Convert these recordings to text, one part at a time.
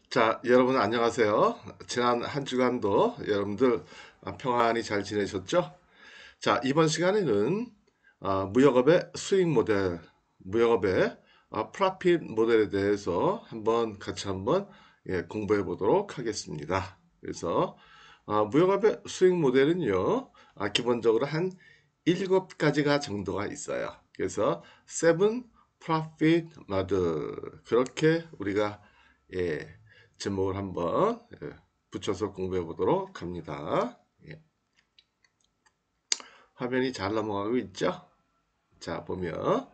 자, 여러분 안녕하세요. 지난 한 주간도 여러분들 평안히 잘 지내셨죠? 자, 이번 시간에는 무역업의 수익 모델, 무역업의 프로핏 모델에 대해서 같이 한번 공부해 보도록 하겠습니다. 그래서 무역업의 수익 모델은요, 기본적으로 한 7가지가 정도가 있어요. 그래서 seven profit model 그렇게 우리가 예, 제목을 한번 붙여서 공부해 보도록 합니다. 예, 화면이 잘 넘어가고 있죠? 자, 보면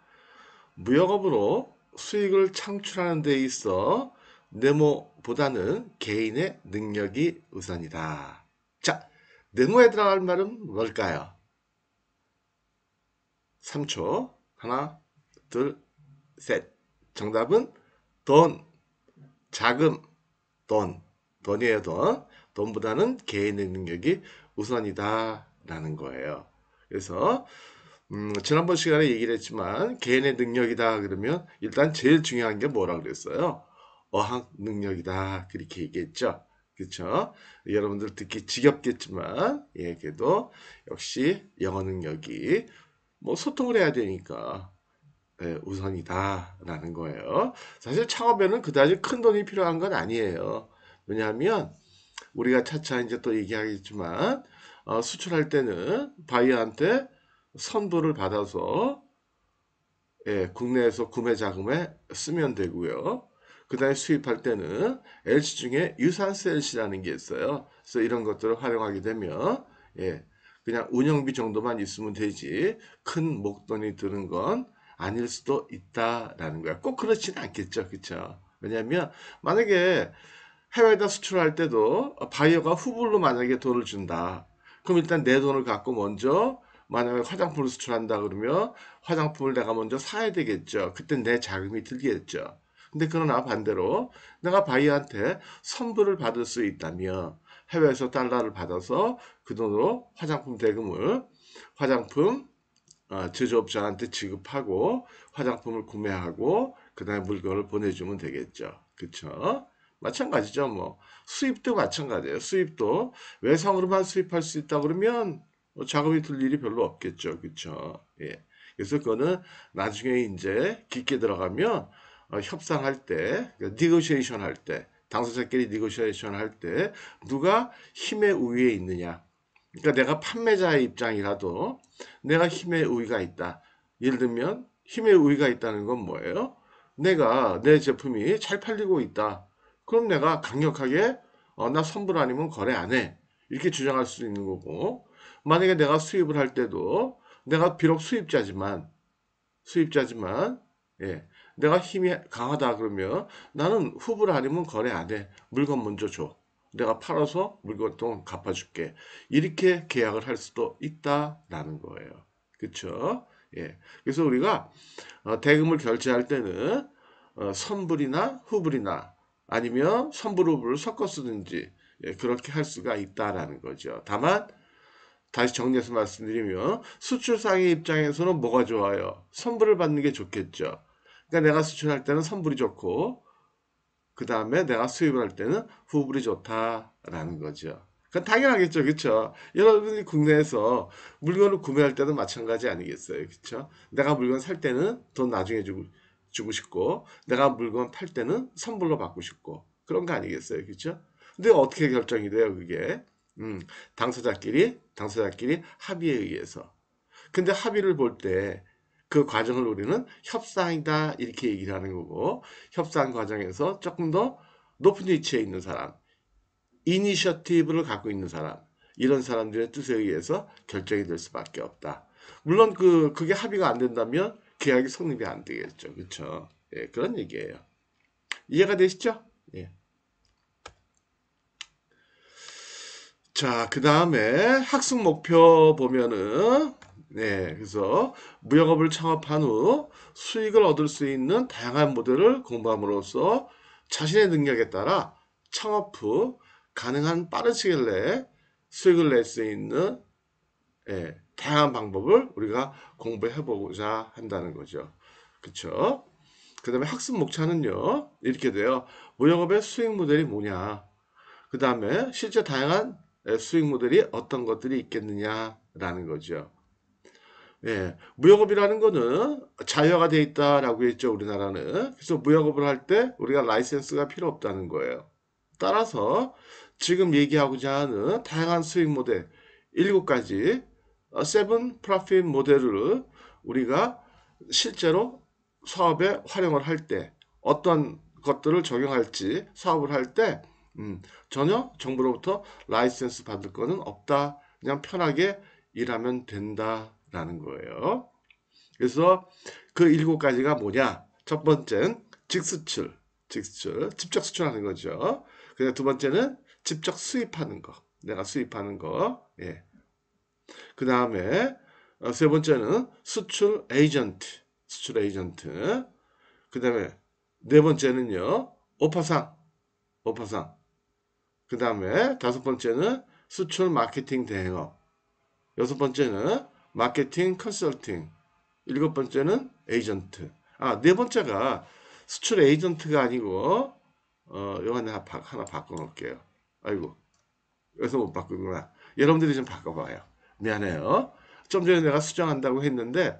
무역업으로 수익을 창출하는 데 있어 네모보다는 개인의 능력이 우선이다. 자, 네모에 들어갈 말은 뭘까요? 3초. 하나, 둘, 셋. 정답은 돈, 자금, 돈, 돈이에요, 돈. 돈보다는 개인의 능력이 우선이다 라는 거예요. 그래서 지난번 시간에 얘기를 했지만 개인의 능력이다 그러면 일단 제일 중요한 게 뭐라 그랬어요? 어학 능력이다 그렇게 얘기했죠. 그렇죠? 여러분들 듣기 지겹겠지만 그래도 역시 영어 능력이 뭐 소통을 해야 되니까 우선이다라는 거예요. 사실 창업에는 그다지 큰 돈이 필요한 건 아니에요. 왜냐하면 우리가 차차 이제 또 얘기하겠지만 수출할 때는 바이어한테 선도를 받아서 국내에서 구매 자금에 쓰면 되고요. 그 다음에 수입할 때는 LC 중에 유산세 LC라는 게 있어요. 그래서 이런 것들을 활용하게 되면 그냥 운영비 정도만 있으면 되지 큰 목돈이 드는 건 아닐 수도 있다라는 거야. 꼭 그렇지는 않겠죠. 그쵸? 왜냐하면 만약에 해외에다 수출할 때도 바이어가 후불로 만약에 돈을 준다. 그럼 일단 내 돈을 갖고 먼저 만약에 화장품을 수출한다 그러면 화장품을 내가 먼저 사야 되겠죠. 그때 내 자금이 들겠죠. 근데 그러나 반대로 내가 바이어한테 선불을 받을 수 있다면 해외에서 달러를 받아서 그 돈으로 화장품 대금을 화장품 제조업자한테 지급하고 화장품을 구매하고 그 다음에 물건을 보내주면 되겠죠. 그쵸? 마찬가지죠. 뭐 수입도 마찬가지예요. 수입도 외상으로만 수입할 수 있다 그러면 자금이 들 일이 별로 없겠죠. 그쵸? 예. 그래서 그거는 나중에 이제 깊게 들어가면 협상할 때, 니고시에이션 할 때, 당사자끼리 니고시에이션 할 때 누가 힘의 우위에 있느냐. 그러니까 내가 판매자의 입장이라도 내가 힘의 우위가 있다. 예를 들면 힘의 우위가 있다는 건 뭐예요? 내가 내 제품이 잘 팔리고 있다. 그럼 내가 강력하게 나 선불 아니면 거래 안 해. 이렇게 주장할 수 있는 거고 만약에 내가 수입을 할 때도 내가 비록 수입자지만 내가 힘이 강하다 그러면 나는 후불 아니면 거래 안 해. 물건 먼저 줘. 내가 팔아서 물건 돈 갚아줄게. 이렇게 계약을 할 수도 있다라는 거예요. 그쵸? 예. 그래서 우리가 대금을 결제할 때는 선불이나 후불이나 아니면 선불 후불을 섞어 쓰든지 그렇게 할 수가 있다라는 거죠. 다만 다시 정리해서 말씀드리면 수출상의 입장에서는 뭐가 좋아요? 선불을 받는 게 좋겠죠. 그러니까 내가 수출할 때는 선불이 좋고 그 다음에 내가 수입을 할 때는 후불이 좋다라는 거죠. 그건 당연하겠죠. 그쵸? 여러분이 국내에서 물건을 구매할 때도 마찬가지 아니겠어요. 그쵸? 내가 물건 살 때는 돈 나중에 주고 싶고 내가 물건 팔 때는 선불로 받고 싶고 그런 거 아니겠어요. 그쵸? 근데 어떻게 결정이 돼요, 그게? 음, 당사자끼리 합의에 의해서. 근데 합의를 볼 때 그 과정을 우리는 협상이다 이렇게 얘기를 하는 거고 협상 과정에서 조금 더 높은 위치에 있는 사람, 이니셔티브를 갖고 있는 사람 이런 사람들의 뜻에 의해서 결정이 될 수밖에 없다. 물론 그게 합의가 안 된다면 계약이 성립이 안 되겠죠. 그렇죠? 예, 그런 얘기예요. 이해가 되시죠? 예. 자, 그 다음에 학습 목표 보면은, 그래서 무역업을 창업한 후 수익을 얻을 수 있는 다양한 모델을 공부함으로써 자신의 능력에 따라 창업 후 가능한 빠른 시일 내에 수익을 낼 수 있는 다양한 방법을 우리가 공부해 보고자 한다는 거죠. 그쵸? 그 다음에 학습 목차는요, 이렇게 돼요. 무역업의 수익 모델이 뭐냐. 그 다음에 실제 다양한 수익 모델이 어떤 것들이 있겠느냐라는 거죠. 예, 무역업이라는 거는 자유화가 돼 있다라고 했죠, 우리나라는. 그래서 무역업을 할 때 우리가 라이센스가 필요 없다는 거예요. 따라서 지금 얘기하고자 하는 다양한 수익 모델 7가지 세븐 프로핏 모델을 우리가 실제로 사업에 활용을 할 때 어떤 것들을 적용할지 사업을 할 때 전혀 정부로부터 라이센스 받을 거는 없다. 그냥 편하게 일하면 된다라는 거예요. 그래서 그 7가지가 뭐냐? 첫 번째는 직수출, 직접 수출하는 거죠. 그다음 두 번째는 직접 수입하는 거, 내가 수입하는 거. 예. 그 다음에 세 번째는 수출 에이전트, 수출 에이전트. 그 다음에 네 번째는요, 오파상, 오파상. 그 다음에 다섯 번째는 수출 마케팅 대행업. 여섯 번째는 마케팅 컨설팅. 일곱 번째는 에이전트. 아, 네 번째가 수출 에이전트가 아니고, 이거 하나 바꿔놓을게요. 아이고, 여기서 못 바꾸구나. 여러분들이 좀 바꿔봐요. 미안해요. 좀 전에 내가 수정한다고 했는데,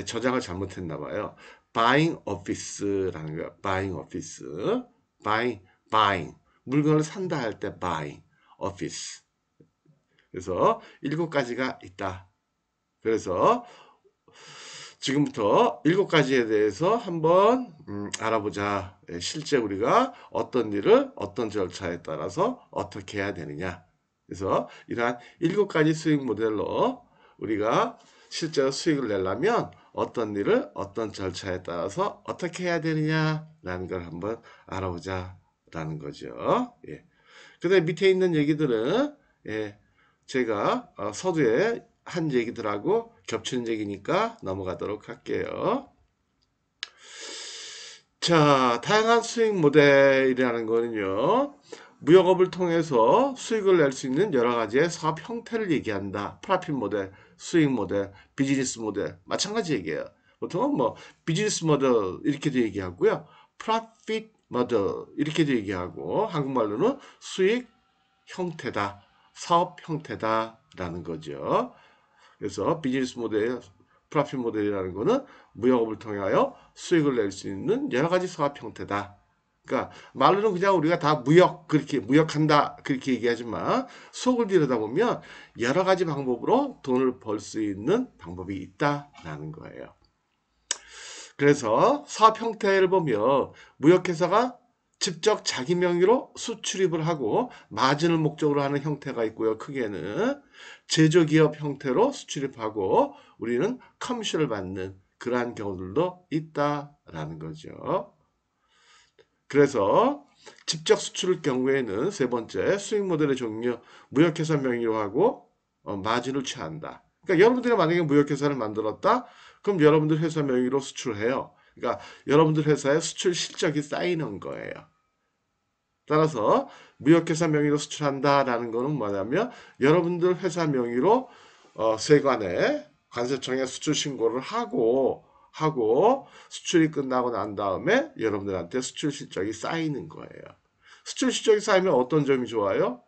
저장을 잘못했나 봐요. buying office라는 거야. buying office. buying. 물건을 산다 할 때 buying office. 그래서 7가지가 있다. 그래서 지금부터 7가지에 대해서 한번 알아보자. 실제 우리가 어떤 일을 어떤 절차에 따라서 어떻게 해야 되느냐. 그래서 이러한 7가지 수익 모델로 우리가 실제로 수익을 내려면 어떤 일을 어떤 절차에 따라서 어떻게 해야 되느냐라는 걸 한번 알아보자라는 거죠. 예. 그 다음에 밑에 있는 얘기들은 제가 서두에 한 얘기들하고 겹치는 얘기니까 넘어가도록 할게요. 자, 다양한 수익 모델이라는 거는요, 무역업을 통해서 수익을 낼 수 있는 여러 가지의 사업 형태를 얘기한다. 프로핏 모델, 수익 모델, 비즈니스 모델, 마찬가지 얘기예요. 보통은 뭐 비즈니스 모델 이렇게도 얘기하고요, 프로핏 모델 이렇게도 얘기하고, 한국말로는 수익 형태다, 사업 형태다라는 거죠. 그래서 비즈니스 모델, 프로핏 모델이라는 거는 무역업을 통하여 수익을 낼 수 있는 여러 가지 사업 형태다. 그러니까 말로는 그냥 우리가 다 무역 그렇게 무역한다 그렇게 얘기하지만 속을 들여다보면 여러 가지 방법으로 돈을 벌 수 있는 방법이 있다라는 거예요. 그래서 사업 형태를 보면 무역회사가 직접 자기 명의로 수출입을 하고 마진을 목적으로 하는 형태가 있고요. 크게는 제조기업 형태로 수출입하고 우리는 커미션을 받는 그러한 경우들도 있다라는 거죠. 그래서 직접 수출의 경우에는 세 번째 수익 모델의 종류 무역회사 명의로 하고 마진을 취한다. 그러니까 여러분들이 만약에 무역회사를 만들었다. 그럼 여러분들 회사 명의로 수출을 해요. 그러니까 여러분들 회사에 수출 실적이 쌓이는 거예요. 따라서 무역회사 명의로 수출한다라는 거는 뭐냐면 여러분들 회사 명의로 세관에 관세청에 수출 신고를 하고 수출이 끝나고 난 다음에 여러분들한테 수출 실적이 쌓이는 거예요. 수출 실적이 쌓이면 어떤 점이 좋아요?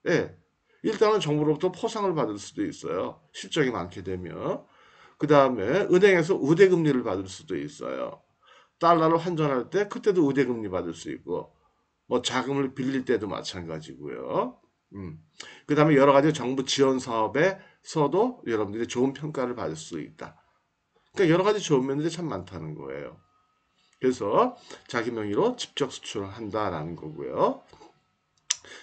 예. 일단은 정부로부터 포상을 받을 수도 있어요. 실적이 많게 되면. 그 다음에 은행에서 우대금리를 받을 수도 있어요. 달러를 환전할 때 그때도 우대금리 받을 수 있고 뭐 자금을 빌릴 때도 마찬가지고요. 그 다음에 여러 가지 정부 지원 사업에서도 여러분들이 좋은 평가를 받을 수 있다. 그러니까 여러 가지 좋은 면들이 참 많다는 거예요. 그래서 자기 명의로 직접 수출을 한다라는 거고요.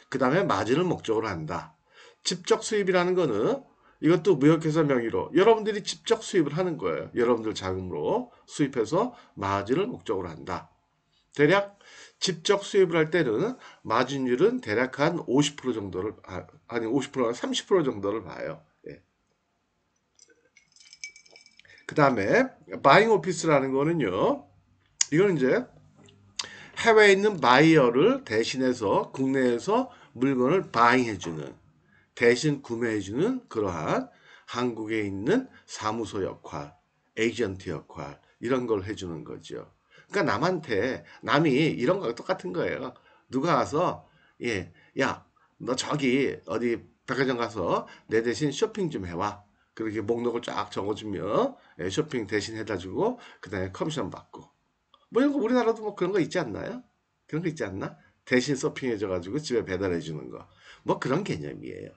그 다음에 마진을 목적으로 한다. 직접 수입이라는 거는 이것도 무역회사 명의로 여러분들이 직접 수입을 하는 거예요. 여러분들 자금으로 수입해서 마진을 목적으로 한다. 대략 직접 수입을 할 때는 마진율은 대략 한 50% 정도를 아니 50%가 30% 정도를 봐요. 예. 그 다음에 바잉 오피스라는 거는요. 이거는 이제 해외에 있는 바이어를 대신해서 국내에서 물건을 바잉해주는 대신 구매해주는 그러한 한국에 있는 사무소 역할, 에이전트 역할 이런 걸 해주는 거죠. 그러니까 남이 이런 거 똑같은 거예요. 누가 와서 예, 야, 너 저기 어디 백화점 가서 내 대신 쇼핑 좀 해와. 그렇게 목록을 쫙 적어주면 예, 쇼핑 대신 해다 주고 그다음에 커미션 받고. 뭐 이런 거 우리나라도 뭐 그런 거 있지 않나요? 그런 거 있지 않나? 대신 서핑해줘가지고 집에 배달해 주는 거. 뭐 그런 개념이에요.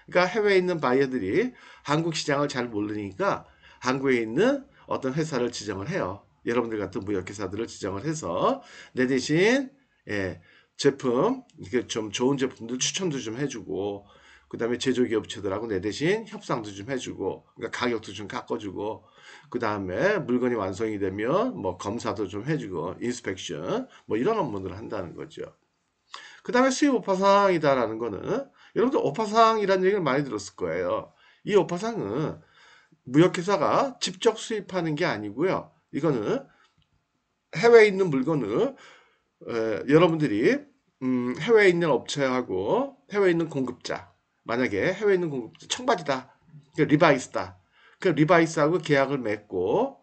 그러니까 해외에 있는 바이어들이 한국 시장을 잘 모르니까 한국에 있는 어떤 회사를 지정을 해요. 여러분들 같은 무역회사들을 지정을 해서 내 대신 예, 제품 이게 좀 좋은 제품들 추천도 좀 해주고 그 다음에 제조기 업체들하고 내 대신 협상도 좀 해주고 그러니까 가격도 좀 깎아주고 그 다음에 물건이 완성이 되면 뭐 검사도 좀 해주고 인스펙션 뭐 이런 업무들을 한다는 거죠. 그 다음에 수입 오파상이다라는 거는 여러분들 오파상이라는 얘기를 많이 들었을 거예요. 이 오파상은 무역회사가 직접 수입하는 게 아니고요. 이거는 해외에 있는 물건을 여러분들이 해외에 있는 업체하고 해외에 있는 공급자 만약에 해외에 있는 공급자 청바지다 리바이스다 그 리바이스하고 계약을 맺고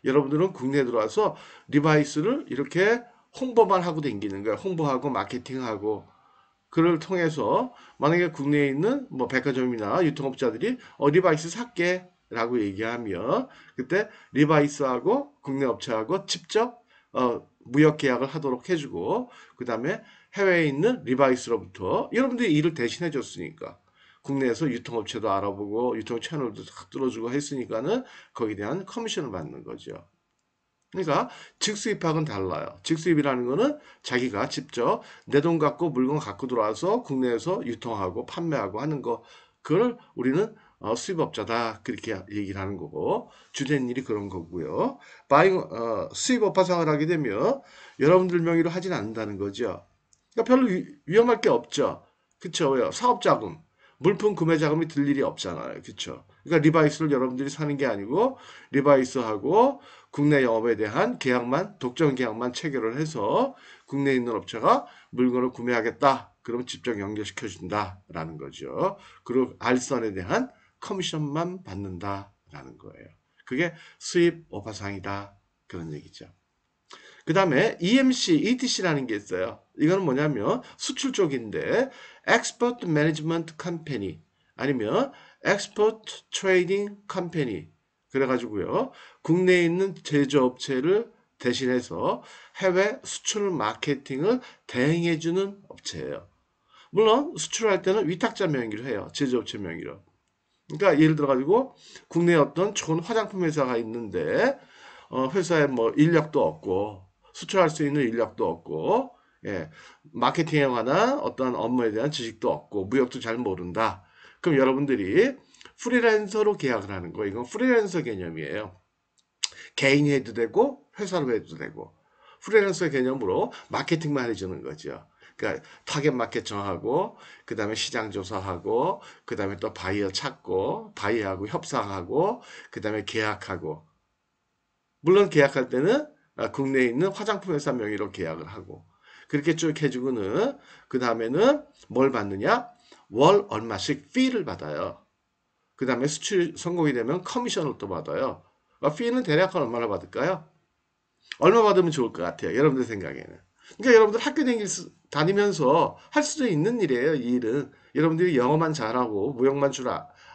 여러분들은 국내에 들어와서 리바이스를 이렇게 홍보만 하고 다니는 거예요. 홍보하고 마케팅하고 그를 통해서 만약에 국내에 있는 뭐 백화점이나 유통업자들이 리바이스 살게 라고 얘기하면 그때 리바이스하고 국내 업체하고 직접 무역 계약을 하도록 해주고 그 다음에 해외에 있는 리바이스로부터 여러분들이 일을 대신해 줬으니까 국내에서 유통업체도 알아보고 유통 채널도 다 뚫어주고 했으니까는 거기에 대한 커미션을 받는 거죠. 그러니까 직수입하고는 달라요. 직수입이라는 거는 자기가 직접 내 돈 갖고 물건 갖고 들어와서 국내에서 유통하고 판매하고 하는 거 그걸 우리는 수입업자다 그렇게 얘기를 하는 거고 주된 일이 그런 거고요. 수입업 파상을 하게 되면 여러분들 명의로 하진 않는다는 거죠. 그러니까 별로 위험할 게 없죠. 그쵸? 왜요? 사업자금, 물품 구매 자금이 들 일이 없잖아요. 그쵸? 그러니까 리바이스를 여러분들이 사는 게 아니고 리바이스하고 국내 영업에 대한 계약만, 독점 계약만 체결을 해서 국내에 있는 업체가 물건을 구매하겠다. 그러면 직접 연결시켜 준다라는 거죠. 그리고 알선에 대한 커미션만 받는다라는 거예요. 그게 수입 오파상이다. 그런 얘기죠. 그 다음에 EMC, ETC라는 게 있어요. 이거는 뭐냐면 수출 쪽인데 Export Management Company 아니면 Export Trading Company 그래가지고요. 국내에 있는 제조업체를 대신해서 해외 수출 마케팅을 대행해주는 업체예요. 물론 수출할 때는 위탁자 명의로 해요. 제조업체 명의로. 그러니까 예를 들어가지고 국내에 어떤 좋은 화장품 회사가 있는데 회사에 뭐 인력도 없고 수출할 수 있는 인력도 없고 예, 마케팅에 관한 어떤 업무에 대한 지식도 없고 무역도 잘 모른다. 그럼 여러분들이 프리랜서로 계약을 하는 거 이건 프리랜서 개념이에요. 개인이 해도 되고 회사로 해도 되고 프리랜서 개념으로 마케팅만 해주는 거죠. 그러니까 타겟 마켓 정하고 그 다음에 시장 조사하고 그 다음에 또 바이어 찾고 바이어하고 협상하고 그 다음에 계약하고 물론 계약할 때는 국내에 있는 화장품 회사 명의로 계약을 하고 그렇게 쭉 해주고는 그 다음에는 뭘 받느냐 월 얼마씩 피를 받아요. 그 다음에 수출 성공이 되면 커미션을 또 받아요. 피는 대략 얼마나 받을까요? 얼마 받으면 좋을 것 같아요. 여러분들 생각에는. 그러니까 여러분들 학교 다니면서 할 수도 있는 일이에요. 이 일은. 여러분들이 영어만 잘하고 무역만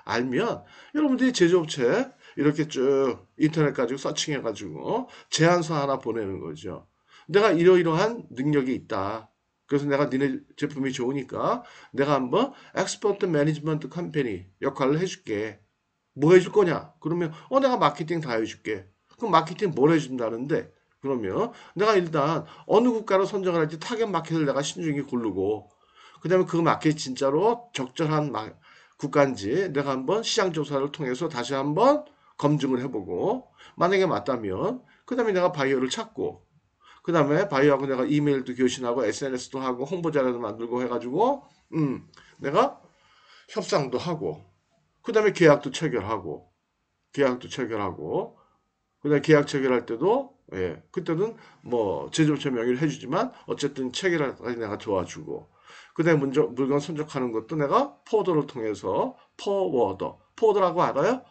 알면 여러분들이 제조업체 이렇게 쭉 인터넷 가지고 서칭해가지고 제안서 하나 보내는 거죠. 내가 이러이러한 능력이 있다. 그래서 내가 니네 제품이 좋으니까 내가 한번 엑스포트 매니지먼트 컴퍼니 역할을 해줄게. 뭐 해줄 거냐? 그러면 내가 마케팅 다 해줄게. 그럼 마케팅 뭘 해준다는데? 그러면 내가 일단 어느 국가로 선정을 할지 타겟 마켓을 내가 신중히 고르고 그 다음에 그 마켓이 진짜로 적절한 국가인지 내가 한번 시장 조사를 통해서 다시 한번 검증을 해보고 만약에 맞다면 그 다음에 내가 바이어를 찾고 그 다음에 바이어하고 내가 이메일도 교신하고 SNS도 하고 홍보 자료도 만들고 해가지고 내가 협상도 하고 그 다음에 계약도 체결하고 그 다음에 계약 체결할 때도 예, 그때는 뭐 제조업체 명의를 해주지만 어쨌든 체결할 때 내가 도와주고 그 다음에 물건 선적하는 것도 내가 포워더를 통해서 포워더라고 알아요?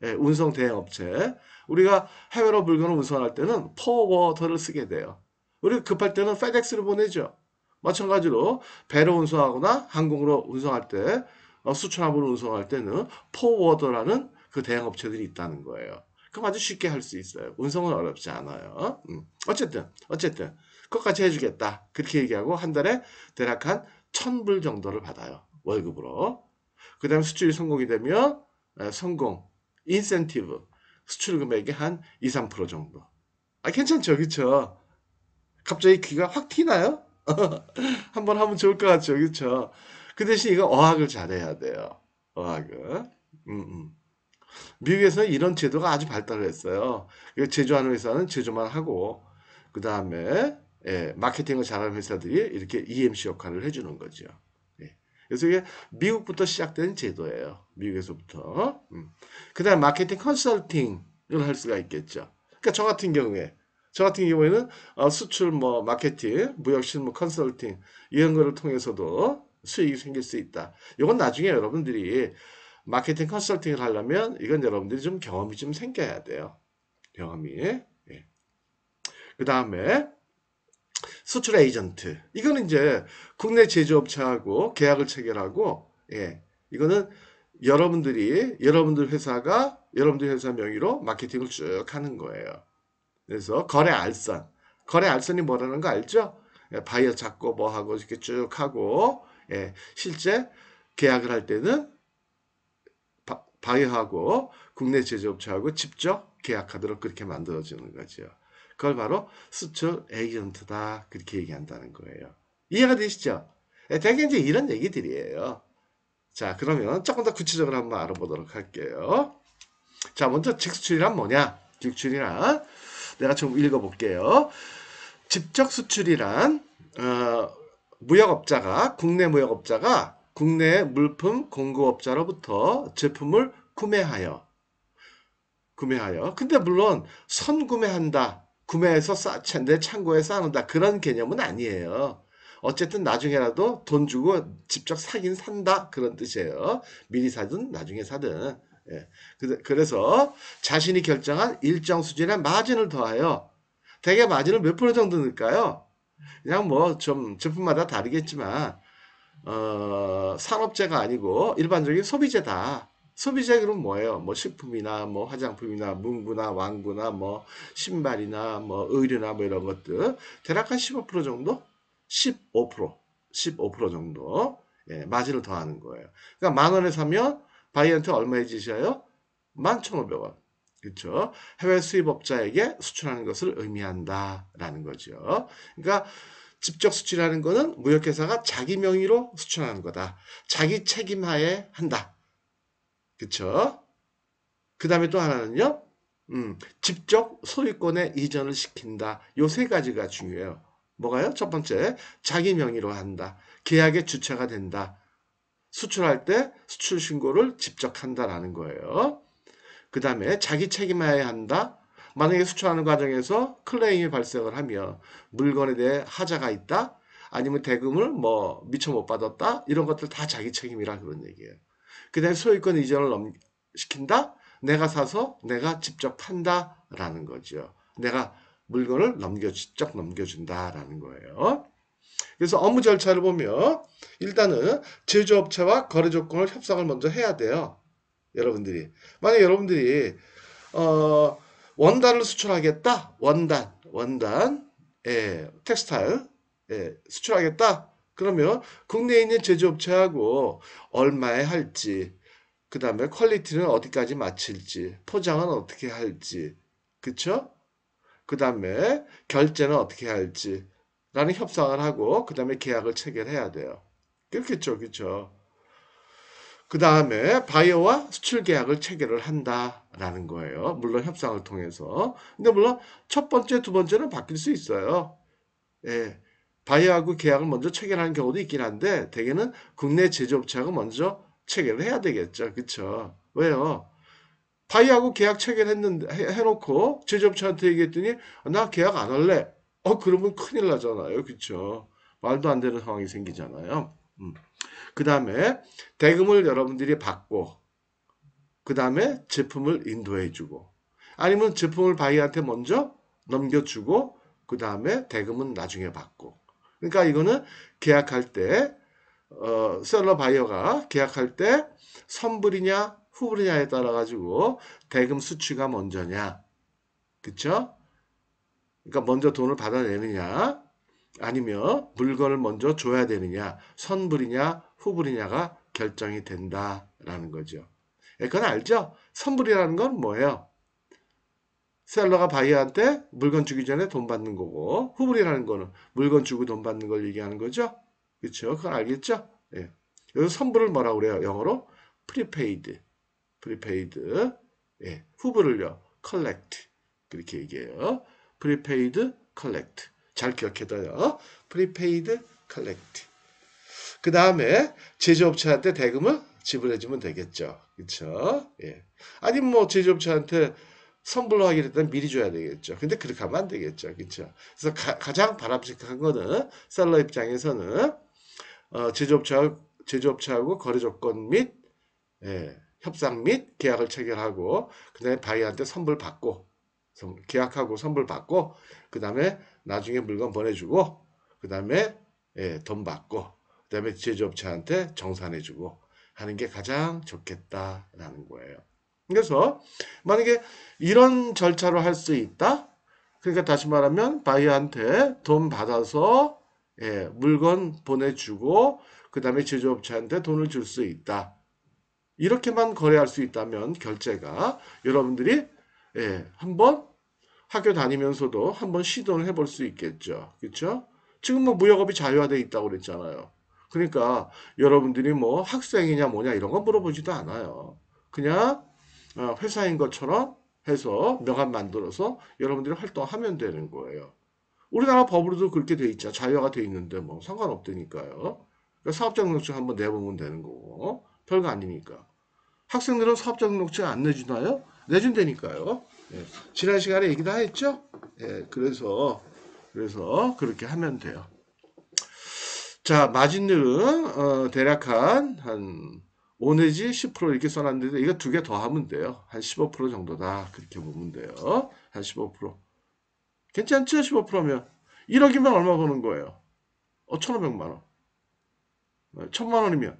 예, 운송 대행업체. 우리가 해외로 물건을 운송할 때는 포워더를 쓰게 돼요. 우리가 급할 때는 페덱스를 보내죠. 마찬가지로 배로 운송하거나 항공으로 운송할 때 수출함으로 운송할 때는 포워더라는 그 대행업체들이 있다는 거예요. 그럼 아주 쉽게 할 수 있어요. 운송은 어렵지 않아요. 어쨌든 그것까지 해주겠다. 그렇게 얘기하고 한 달에 대략 한 1,000불 정도를 받아요. 월급으로. 그 다음에 수출이 성공이 되면 성공, 인센티브, 수출 금액의 한 2, 3% 정도. 아, 괜찮죠, 그쵸? 갑자기 귀가 확 튀나요? 한번 하면 좋을 것 같죠, 그쵸? 그 대신 이거 어학을 잘해야 돼요. 어학을. 음, 음. 미국에서는 이런 제도가 아주 발달을 했어요. 제조하는 회사는 제조만 하고, 그 다음에 마케팅을 잘하는 회사들이 이렇게 EMC 역할을 해주는 거죠. 예. 그래서 이게 미국부터 시작된 제도예요. 미국에서부터. 그 다음에 마케팅 컨설팅을 할 수가 있겠죠. 그러니까 저 같은 경우에는 수출 뭐 마케팅, 무역 실무 컨설팅 이런 거를 통해서도 수익이 생길 수 있다. 이건 나중에 여러분들이 마케팅 컨설팅을 하려면 이건 여러분들이 좀 경험이 좀 생겨야 돼요. 경험이. 예. 그 다음에 수출 에이전트. 이거는 이제 국내 제조업체하고 계약을 체결하고, 예. 이거는 여러분들 회사가 여러분들 회사 명의로 마케팅을 쭉 하는 거예요. 그래서 거래 알선. 거래 알선이 뭐라는 거 알죠? 예, 바이어 찾고 뭐 하고 이렇게 쭉 하고, 예. 실제 계약을 할 때는 바이어하고 국내 제조업체하고 직접 계약하도록 그렇게 만들어지는 거죠. 그걸 바로 수출 에이전트다 그렇게 얘기한다는 거예요. 이해가 되시죠? 대개 이제 이런 얘기들이에요. 자, 그러면 조금 더 구체적으로 한번 알아보도록 할게요. 자, 먼저 직수출이란 뭐냐? 직수출이란 내가 좀 읽어볼게요. 직접 수출이란 국내 무역업자가 국내 물품 공급업자로부터 제품을 구매하여. 근데 물론 선구매한다. 구매해서 내 창고에 쌓아놓는다. 그런 개념은 아니에요. 어쨌든 나중에라도 돈 주고 직접 사긴 산다. 그런 뜻이에요. 미리 사든 나중에 사든. 예. 그래서 자신이 결정한 일정 수준의 마진을 더하여 대개 마진을 몇 프로 정도 넣을까요? 그냥 뭐 좀 제품마다 다르겠지만 산업재가 아니고 일반적인 소비재다. 소비재 그럼 뭐예요? 뭐 식품이나 뭐 화장품이나 문구나 왕구나 뭐 신발이나 뭐 의류나 뭐 이런 것들 대략 한 15% 정도? 15% 정도 마진을 더하는 거예요. 그러니까 10,000원에 사면 바이한테 얼마에 지셔요? 11,500원. 그렇죠? 해외 수입업자에게 수출하는 것을 의미한다라는 거죠. 그러니까 직접 수출하는 거는 무역회사가 자기 명의로 수출하는 거다. 자기 책임하에 한다. 그쵸? 그 다음에 또 하나는요. 직접 소유권에 이전을 시킨다. 요 세 가지가 중요해요. 뭐가요? 첫 번째, 자기 명의로 한다. 계약의 주체가 된다. 수출할 때 수출 신고를 직접 한다라는 거예요. 그 다음에 자기 책임하에 한다. 만약에 수출하는 과정에서 클레임이 발생을 하면 물건에 대해 하자가 있다. 아니면 대금을 뭐 미처 못 받았다. 이런 것들 다 자기 책임이라 그런 얘기예요. 그 다음에 소유권 이전을 시킨다. 내가 사서 내가 직접 판다라는 거죠. 내가 물건을 직접 넘겨준다라는 거예요. 그래서 업무 절차를 보면 일단은 제조업체와 거래 조건을 협상을 먼저 해야 돼요. 여러분들이. 만약 여러분들이 원단을 수출하겠다. 원단, 텍스타일, 수출하겠다. 그러면 국내에 있는 제조업체하고 얼마에 할지, 그 다음에 퀄리티는 어디까지 맞출지, 포장은 어떻게 할지, 그쵸? 그 다음에 결제는 어떻게 할지, 라는 협상을 하고, 그 다음에 계약을 체결해야 돼요. 그렇겠죠, 그쵸? 그 다음에 바이어와 수출 계약을 체결을 한다라는 거예요. 물론 협상을 통해서. 근데 물론 첫 번째, 두 번째는 바뀔 수 있어요. 예. 바이어하고 계약을 먼저 체결하는 경우도 있긴 한데 대개는 국내 제조업체하고 먼저 체결을 해야 되겠죠. 그쵸? 왜요? 바이어하고 계약 체결했는데 해놓고 제조업체한테 얘기했더니 나 계약 안 할래. 그러면 큰일 나잖아요. 그쵸? 말도 안 되는 상황이 생기잖아요. 그 다음에 대금을 여러분들이 받고 그 다음에 제품을 인도해주고, 아니면 제품을 바이어한테 먼저 넘겨주고 그 다음에 대금은 나중에 받고. 그러니까 이거는 계약할 때 셀러 바이어가 계약할 때 선불이냐 후불이냐에 따라 가지고 대금 수취가 먼저냐, 그쵸? 그러니까 먼저 돈을 받아내느냐 아니면 물건을 먼저 줘야 되느냐, 선불이냐 후불이냐가 결정이 된다라는 거죠. 그건 알죠? 선불이라는 건 뭐예요? 셀러가 바이어한테 물건 주기 전에 돈 받는 거고, 후불이라는 거는 물건 주고 돈 받는 걸 얘기하는 거죠. 그렇죠? 그건 알겠죠? 예. 여기서 선불을 뭐라고 그래요? 영어로 prepaid. prepaid. 예. 후불을요. collect. 그렇게 얘기해요. prepaid collect. 잘 기억해둬요. prepaid collect. 그 다음에 제조업체한테 대금을 지불해주면 되겠죠. 그렇죠? 예. 아니 뭐 제조업체한테 선불로 하게 됐다면 미리 줘야 되겠죠. 근데 그렇게 하면 안 되겠죠. 그렇죠? 그래서 가장 바람직한 거는 셀러 입장에서는 제조업체하고 거래 조건 및 협상 및 계약을 체결하고 그 다음에 바이어한테 선불 받고 계약하고 선불 받고 그 다음에 나중에 물건 보내주고 그 다음에 돈 받고 그 다음에 제조업체한테 정산해주고 하는 게 가장 좋겠다라는 거예요. 그래서 만약에 이런 절차로 할 수 있다. 그러니까 다시 말하면 바이어한테 돈 받아서 물건 보내주고 그 다음에 제조업체한테 돈을 줄 수 있다. 이렇게만 거래할 수 있다면 결제가 여러분들이 한번 학교 다니면서도 한번 시도를 해볼 수 있겠죠. 그렇죠? 지금 뭐 무역업이 자유화되어 있다고 그랬잖아요. 그러니까 여러분들이 뭐 학생이냐 뭐냐 이런 거 물어보지도 않아요. 그냥 회사인 것처럼 해서 명함 만들어서 여러분들이 활동하면 되는 거예요. 우리나라 법으로도 그렇게 돼 있죠. 자유화가 돼 있는데 뭐 상관없다니까요. 그러니까 사업자등록증 한번 내보면 되는 거고 별거 아니니까. 학생들은 사업자등록증 안 내주나요? 내준다니까요. 예. 지난 시간에 얘기 다 했죠. 예. 그래서 그렇게 하면 돼요. 자, 마진율은 대략 한 5 내지 10% 이렇게 써놨는데 이거 두 개 더 하면 돼요. 한 15% 정도다. 그렇게 보면 돼요. 한 15%. 괜찮죠? 15%면 1억이면 얼마 버는 거예요? 1,500만 원. 1,000만 원이면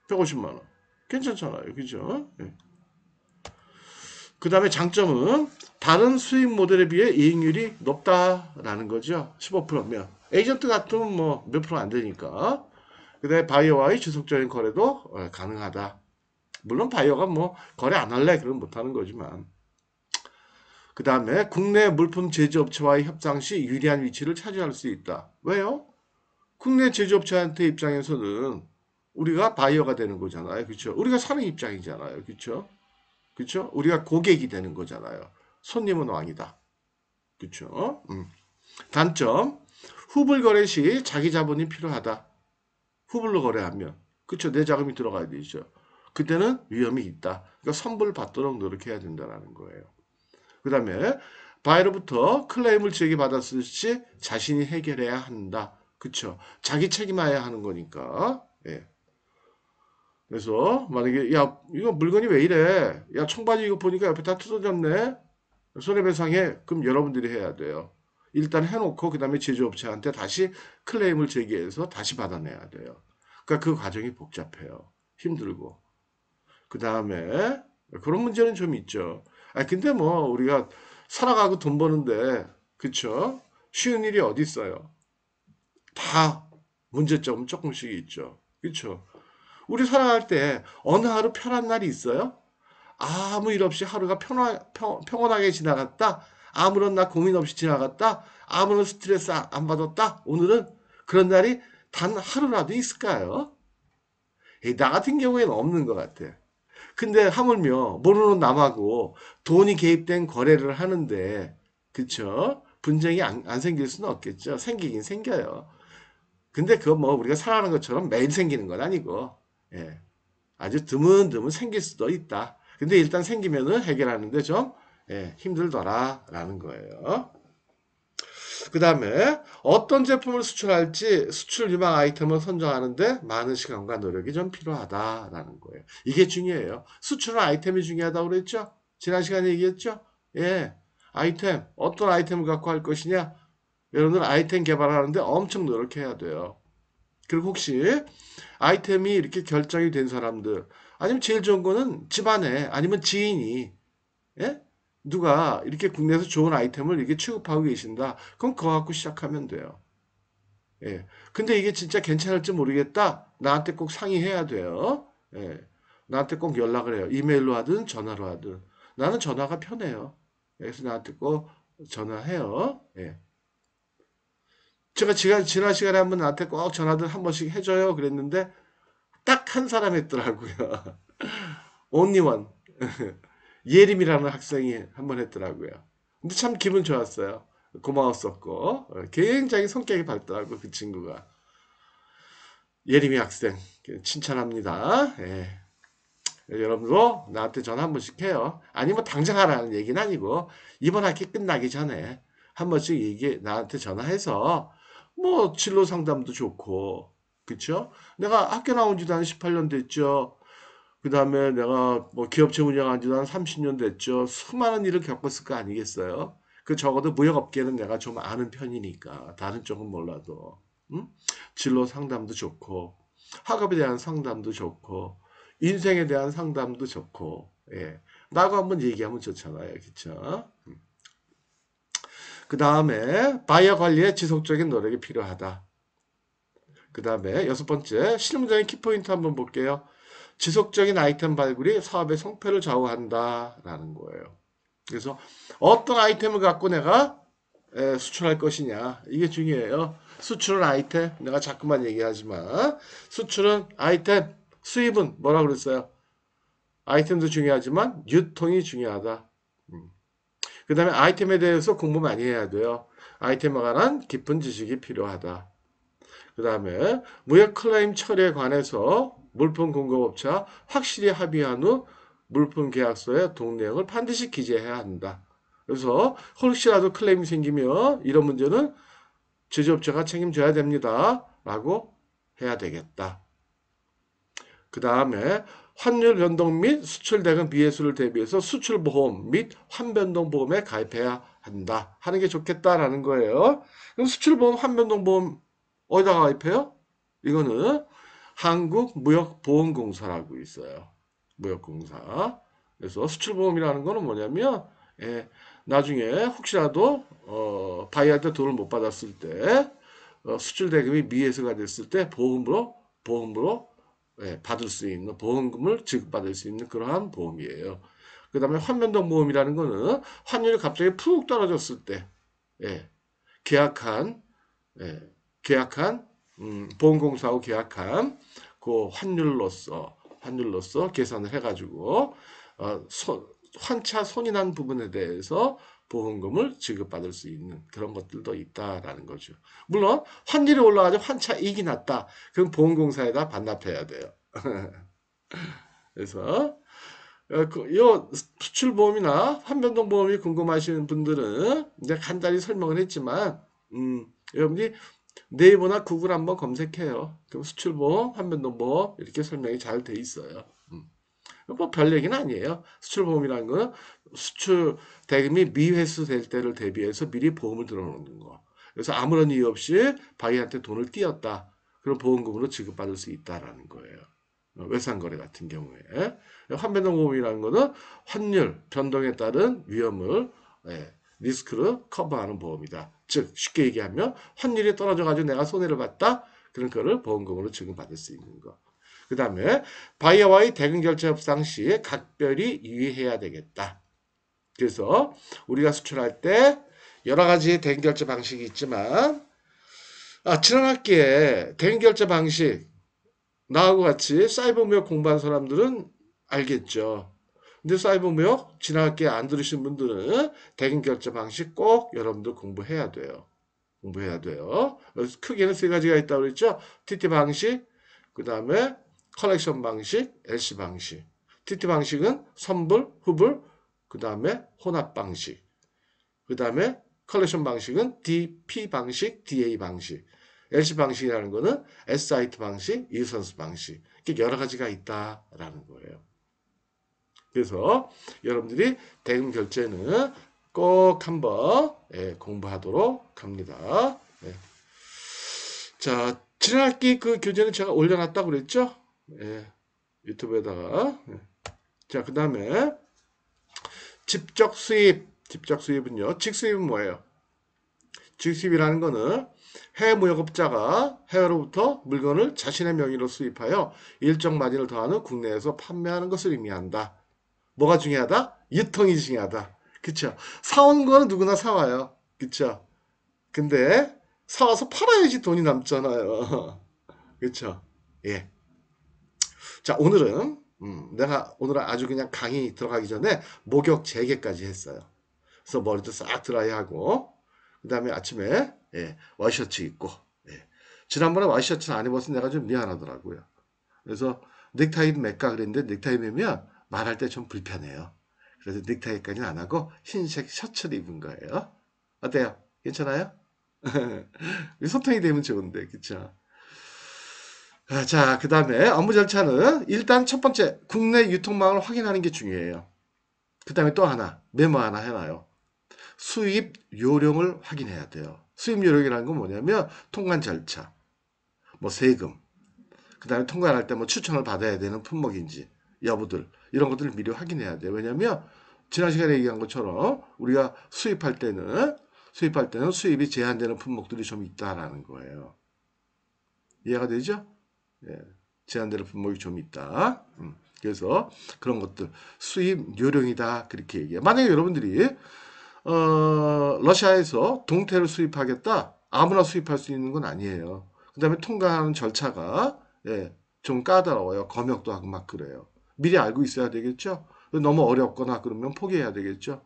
150만 원. 괜찮잖아요. 그죠? 네. 그 다음에 장점은 다른 수익 모델에 비해 이익률이 높다라는 거죠. 15%면. 에이전트 같으면 뭐 몇 프로 안 되니까. 그 다음에 바이어와의 지속적인 거래도 가능하다. 물론 바이어가 뭐 거래 안 할래 그러면 못하는 거지만. 그 다음에 국내 물품 제조업체와의 협상 시 유리한 위치를 차지할 수 있다. 왜요? 국내 제조업체한테 입장에서는 우리가 바이어가 되는 거잖아요. 그렇죠? 우리가 사는 입장이잖아요. 그렇죠? 그렇죠? 우리가 고객이 되는 거잖아요. 손님은 왕이다. 그렇죠? 단점, 후불 거래 시 자기 자본이 필요하다. 후불로 거래하면 그렇죠? 내 자금이 들어가야 되죠. 그때는 위험이 있다. 그러니까 선불 받도록 노력해야 된다는 거예요. 그 다음에 바이어로부터 클레임을 제기받았을 시 자신이 해결해야 한다. 그쵸? 자기 책임해야 하는 거니까. 예. 그래서 만약에 야 이거 물건이 왜 이래? 야 청바지 이거 보니까 옆에 다 뜯어졌네. 손해배상해. 그럼 여러분들이 해야 돼요. 일단 해놓고 그 다음에 제조업체한테 다시 클레임을 제기해서 다시 받아내야 돼요. 그러니까 그 과정이 복잡해요. 힘들고. 그 다음에 그런 문제는 좀 있죠. 아 근데 뭐 우리가 살아가고 돈 버는데 그쵸? 쉬운 일이 어디 있어요? 다 문제점은 조금씩 있죠. 그쵸? 우리 살아갈 때 어느 하루 편한 날이 있어요? 아무 일 없이 하루가 평온하게 지나갔다. 아무런 나 고민 없이 지나갔다. 아무런 스트레스 안 받았다. 오늘은 그런 날이 단 하루라도 있을까요? 나 같은 경우에는 없는 것 같아. 근데 하물며 모르는 남하고 돈이 개입된 거래를 하는데 그쵸? 분쟁이 안 생길 수는 없겠죠. 생기긴 생겨요. 근데 그거 뭐 우리가 살아가는 것처럼 매일 생기는 건 아니고 예. 아주 드문드문 생길 수도 있다. 근데 일단 생기면은 해결하는데 좀 힘들더라라는 거예요. 그 다음에 어떤 제품을 수출할지 수출 유망 아이템을 선정하는데 많은 시간과 노력이 좀 필요하다라는 거예요. 이게 중요해요. 수출은 아이템이 중요하다고 그랬죠? 지난 시간에 얘기했죠? 예. 아이템, 어떤 아이템을 갖고 할 것이냐? 여러분들 아이템 개발하는데 엄청 노력해야 돼요. 그리고 혹시 아이템이 이렇게 결정이 된 사람들, 아니면 제일 좋은 거는 집안에, 아니면 지인이, 예? 누가 이렇게 국내에서 좋은 아이템을 이렇게 취급하고 계신다. 그럼 그거 갖고 시작하면 돼요. 예. 근데 이게 진짜 괜찮을지 모르겠다. 나한테 꼭 상의해야 돼요. 예. 나한테 꼭 연락을 해요. 이메일로 하든 전화로 하든. 나는 전화가 편해요. 그래서 나한테 꼭 전화해요. 예. 제가 지난 시간에 한번 나한테 꼭 전화들 한 번씩 해줘요. 그랬는데 딱 한 사람 했더라고요. only one. 예림이라는 학생이 한 번 했더라고요. 근데 참 기분 좋았어요. 고마웠었고 굉장히 성격이 밝더라고 그 친구가. 예림이 학생 칭찬합니다. 예. 여러분도 나한테 전화 한 번씩 해요. 아니면 당장 하라는 얘기는 아니고 이번 학기 끝나기 전에 한 번씩 나한테 전화해서 뭐 진로 상담도 좋고 그쵸? 내가 학교 나온 지도 한 18년 됐죠. 그 다음에 내가 뭐 기업체 운영한 지도 한 30년 됐죠. 수많은 일을 겪었을 거 아니겠어요? 그 적어도 무역업계는 내가 좀 아는 편이니까 다른 쪽은 몰라도 응? 진로 상담도 좋고 학업에 대한 상담도 좋고 인생에 대한 상담도 좋고 예. 나하고 한번 얘기하면 좋잖아요. 그쵸? 그 다음에 바이어 관리에 지속적인 노력이 필요하다. 그 다음에 여섯 번째 실무적인 키포인트 한번 볼게요. 지속적인 아이템 발굴이 사업의 성패를 좌우한다라는 거예요. 그래서 어떤 아이템을 갖고 내가 수출할 것이냐 이게 중요해요. 수출은 아이템 내가 자꾸만 얘기하지만 수출은 아이템 수입은 뭐라 그랬어요? 아이템도 중요하지만 유통이 중요하다. 그 다음에 아이템에 대해서 공부 많이 해야 돼요. 아이템에 관한 깊은 지식이 필요하다. 그 다음에 무역 클레임 처리에 관해서 물품 공급업체와 확실히 합의한 후 물품 계약서의 동내용을 반드시 기재해야 한다. 그래서 혹시라도 클레임이 생기면 이런 문제는 제조업체가 책임져야 됩니다. 라고 해야 되겠다. 그 다음에 환율 변동 및 수출 대금 비회수를 대비해서 수출 보험 및 환변동 보험에 가입해야 한다 하는 게 좋겠다라는 거예요. 그럼 수출 보험, 환변동 보험 어디다 가입해요? 이거는 한국무역보험공사라고 있어요. 무역공사. 그래서 수출보험이라는 거는 뭐냐면 예, 나중에 혹시라도 바이한테 돈을 못 받았을 때 수출 대금이 미회수가 됐을 때 보험으로 받을 수 있는 보험금을 지급받을 수 있는 그러한 보험이에요. 그 다음에 환변동 보험이라는 거는 환율이 갑자기 푹 떨어졌을 때 예, 계약한 예, 계약한 보험공사하고 계약한 그 환율로서 계산을 해가지고 환차 손이 난 부분에 대해서 보험금을 지급받을 수 있는 그런 것들도 있다라는 거죠. 물론 환율이 올라가지고 환차 이익이 났다. 그럼 보험공사에다 반납해야 돼요. 그래서 요 수출보험이나 환변동보험이 궁금하신 분들은 이제 간단히 설명을 했지만 여러분이 네이버나 구글 한번 검색해요. 그럼 수출보험, 환변동보험 이렇게 설명이 잘 돼 있어요. 뭐 별 얘기는 아니에요. 수출보험이라는 거는 수출 대금이 미회수 될 때를 대비해서 미리 보험을 들어놓는 거. 그래서 아무런 이유 없이 바이한테 돈을 띄었다. 그럼 보험금으로 지급받을 수 있다라는 거예요. 외상거래 같은 경우에. 환변동보험이라는 거는 환율 변동에 따른 위험을 리스크를 커버하는 보험이다. 즉 쉽게 얘기하면 환율이 떨어져가지고 내가 손해를 봤다. 그런 거를 보험금으로 지급받을 수 있는 거. 그 다음에 바이어와의 대금 결제 협상 시에 각별히 유의해야 되겠다. 그래서 우리가 수출할 때 여러 가지 대금 결제 방식이 있지만 지난 학기에 대금 결제 방식 나하고 같이 사이버 무역 공부한 사람들은 알겠죠. 근데 사이버 무역 지난 학기에 안 들으신 분들은 대금 결제 방식 꼭 여러분들 공부해야 돼요. 공부해야 돼요. 그래서 크게는 세 가지가 있다고 그랬죠. TT 방식, 그 다음에 컬렉션 방식, LC 방식. TT 방식은 선불, 후불, 그 다음에 혼합 방식. 그 다음에 컬렉션 방식은 DP 방식, DA 방식. LC 방식이라는 거는 S사이트 방식, 유선수 방식. 이렇게 여러 가지가 있다라는 거예요. 그래서 여러분들이 대금 결제는 꼭 한번 공부하도록 합니다. 자, 지난 학기 그 교재는 제가 올려놨다고 그랬죠? 유튜브에다가. 자, 그 다음에 직접 수입. 직접 수입은요. 직수입은 뭐예요? 직수입이라는 거는 해외 무역업자가 해외로부터 물건을 자신의 명의로 수입하여 일정 마진을 더하는 국내에서 판매하는 것을 의미한다. 뭐가 중요하다? 유통이 중요하다. 그쵸? 사온 거는 누구나 사와요. 그쵸? 근데 사와서 팔아야지 돈이 남잖아요. 그쵸? 예. 자, 내가 오늘은 아주 그냥 강의 들어가기 전에 목욕 재개까지 했어요. 그래서 머리도 싹 드라이하고, 그 다음에 아침에, 와이셔츠 입고, 지난번에 와이셔츠를 안 입어서 내가 좀 미안하더라고요. 그래서 넥타이도 맬까 그랬는데, 넥타이 매면 말할 때 좀 불편해요. 그래서 넥타이까지는 안 하고 흰색 셔츠를 입은 거예요. 어때요? 괜찮아요? 소통이 되면 좋은데, 그쵸? 자, 그 다음에 업무 절차는 일단 첫 번째, 국내 유통망을 확인하는 게 중요해요. 그 다음에 또 하나, 메모 하나 해놔요. 수입 요령을 확인해야 돼요. 수입 요령이라는 건 뭐냐면, 통관 절차, 뭐 세금, 그 다음에 통관할 때 뭐 추천을 받아야 되는 품목인지, 여부들, 이런 것들을 미리 확인해야 돼요. 왜냐면, 지난 시간에 얘기한 것처럼, 우리가 수입할 때는 수입이 제한되는 품목들이 좀 있다라는 거예요. 이해가 되죠? 예, 제한되는 품목이 좀 있다. 그래서 그런 것들 수입 요령이다 그렇게 얘기해요. 만약에 여러분들이 러시아에서 동태를 수입하겠다 아무나 수입할 수 있는 건 아니에요. 그 다음에 통과하는 절차가 좀 까다로워요. 검역도 하고 막 그래요. 미리 알고 있어야 되겠죠. 너무 어렵거나 그러면 포기해야 되겠죠.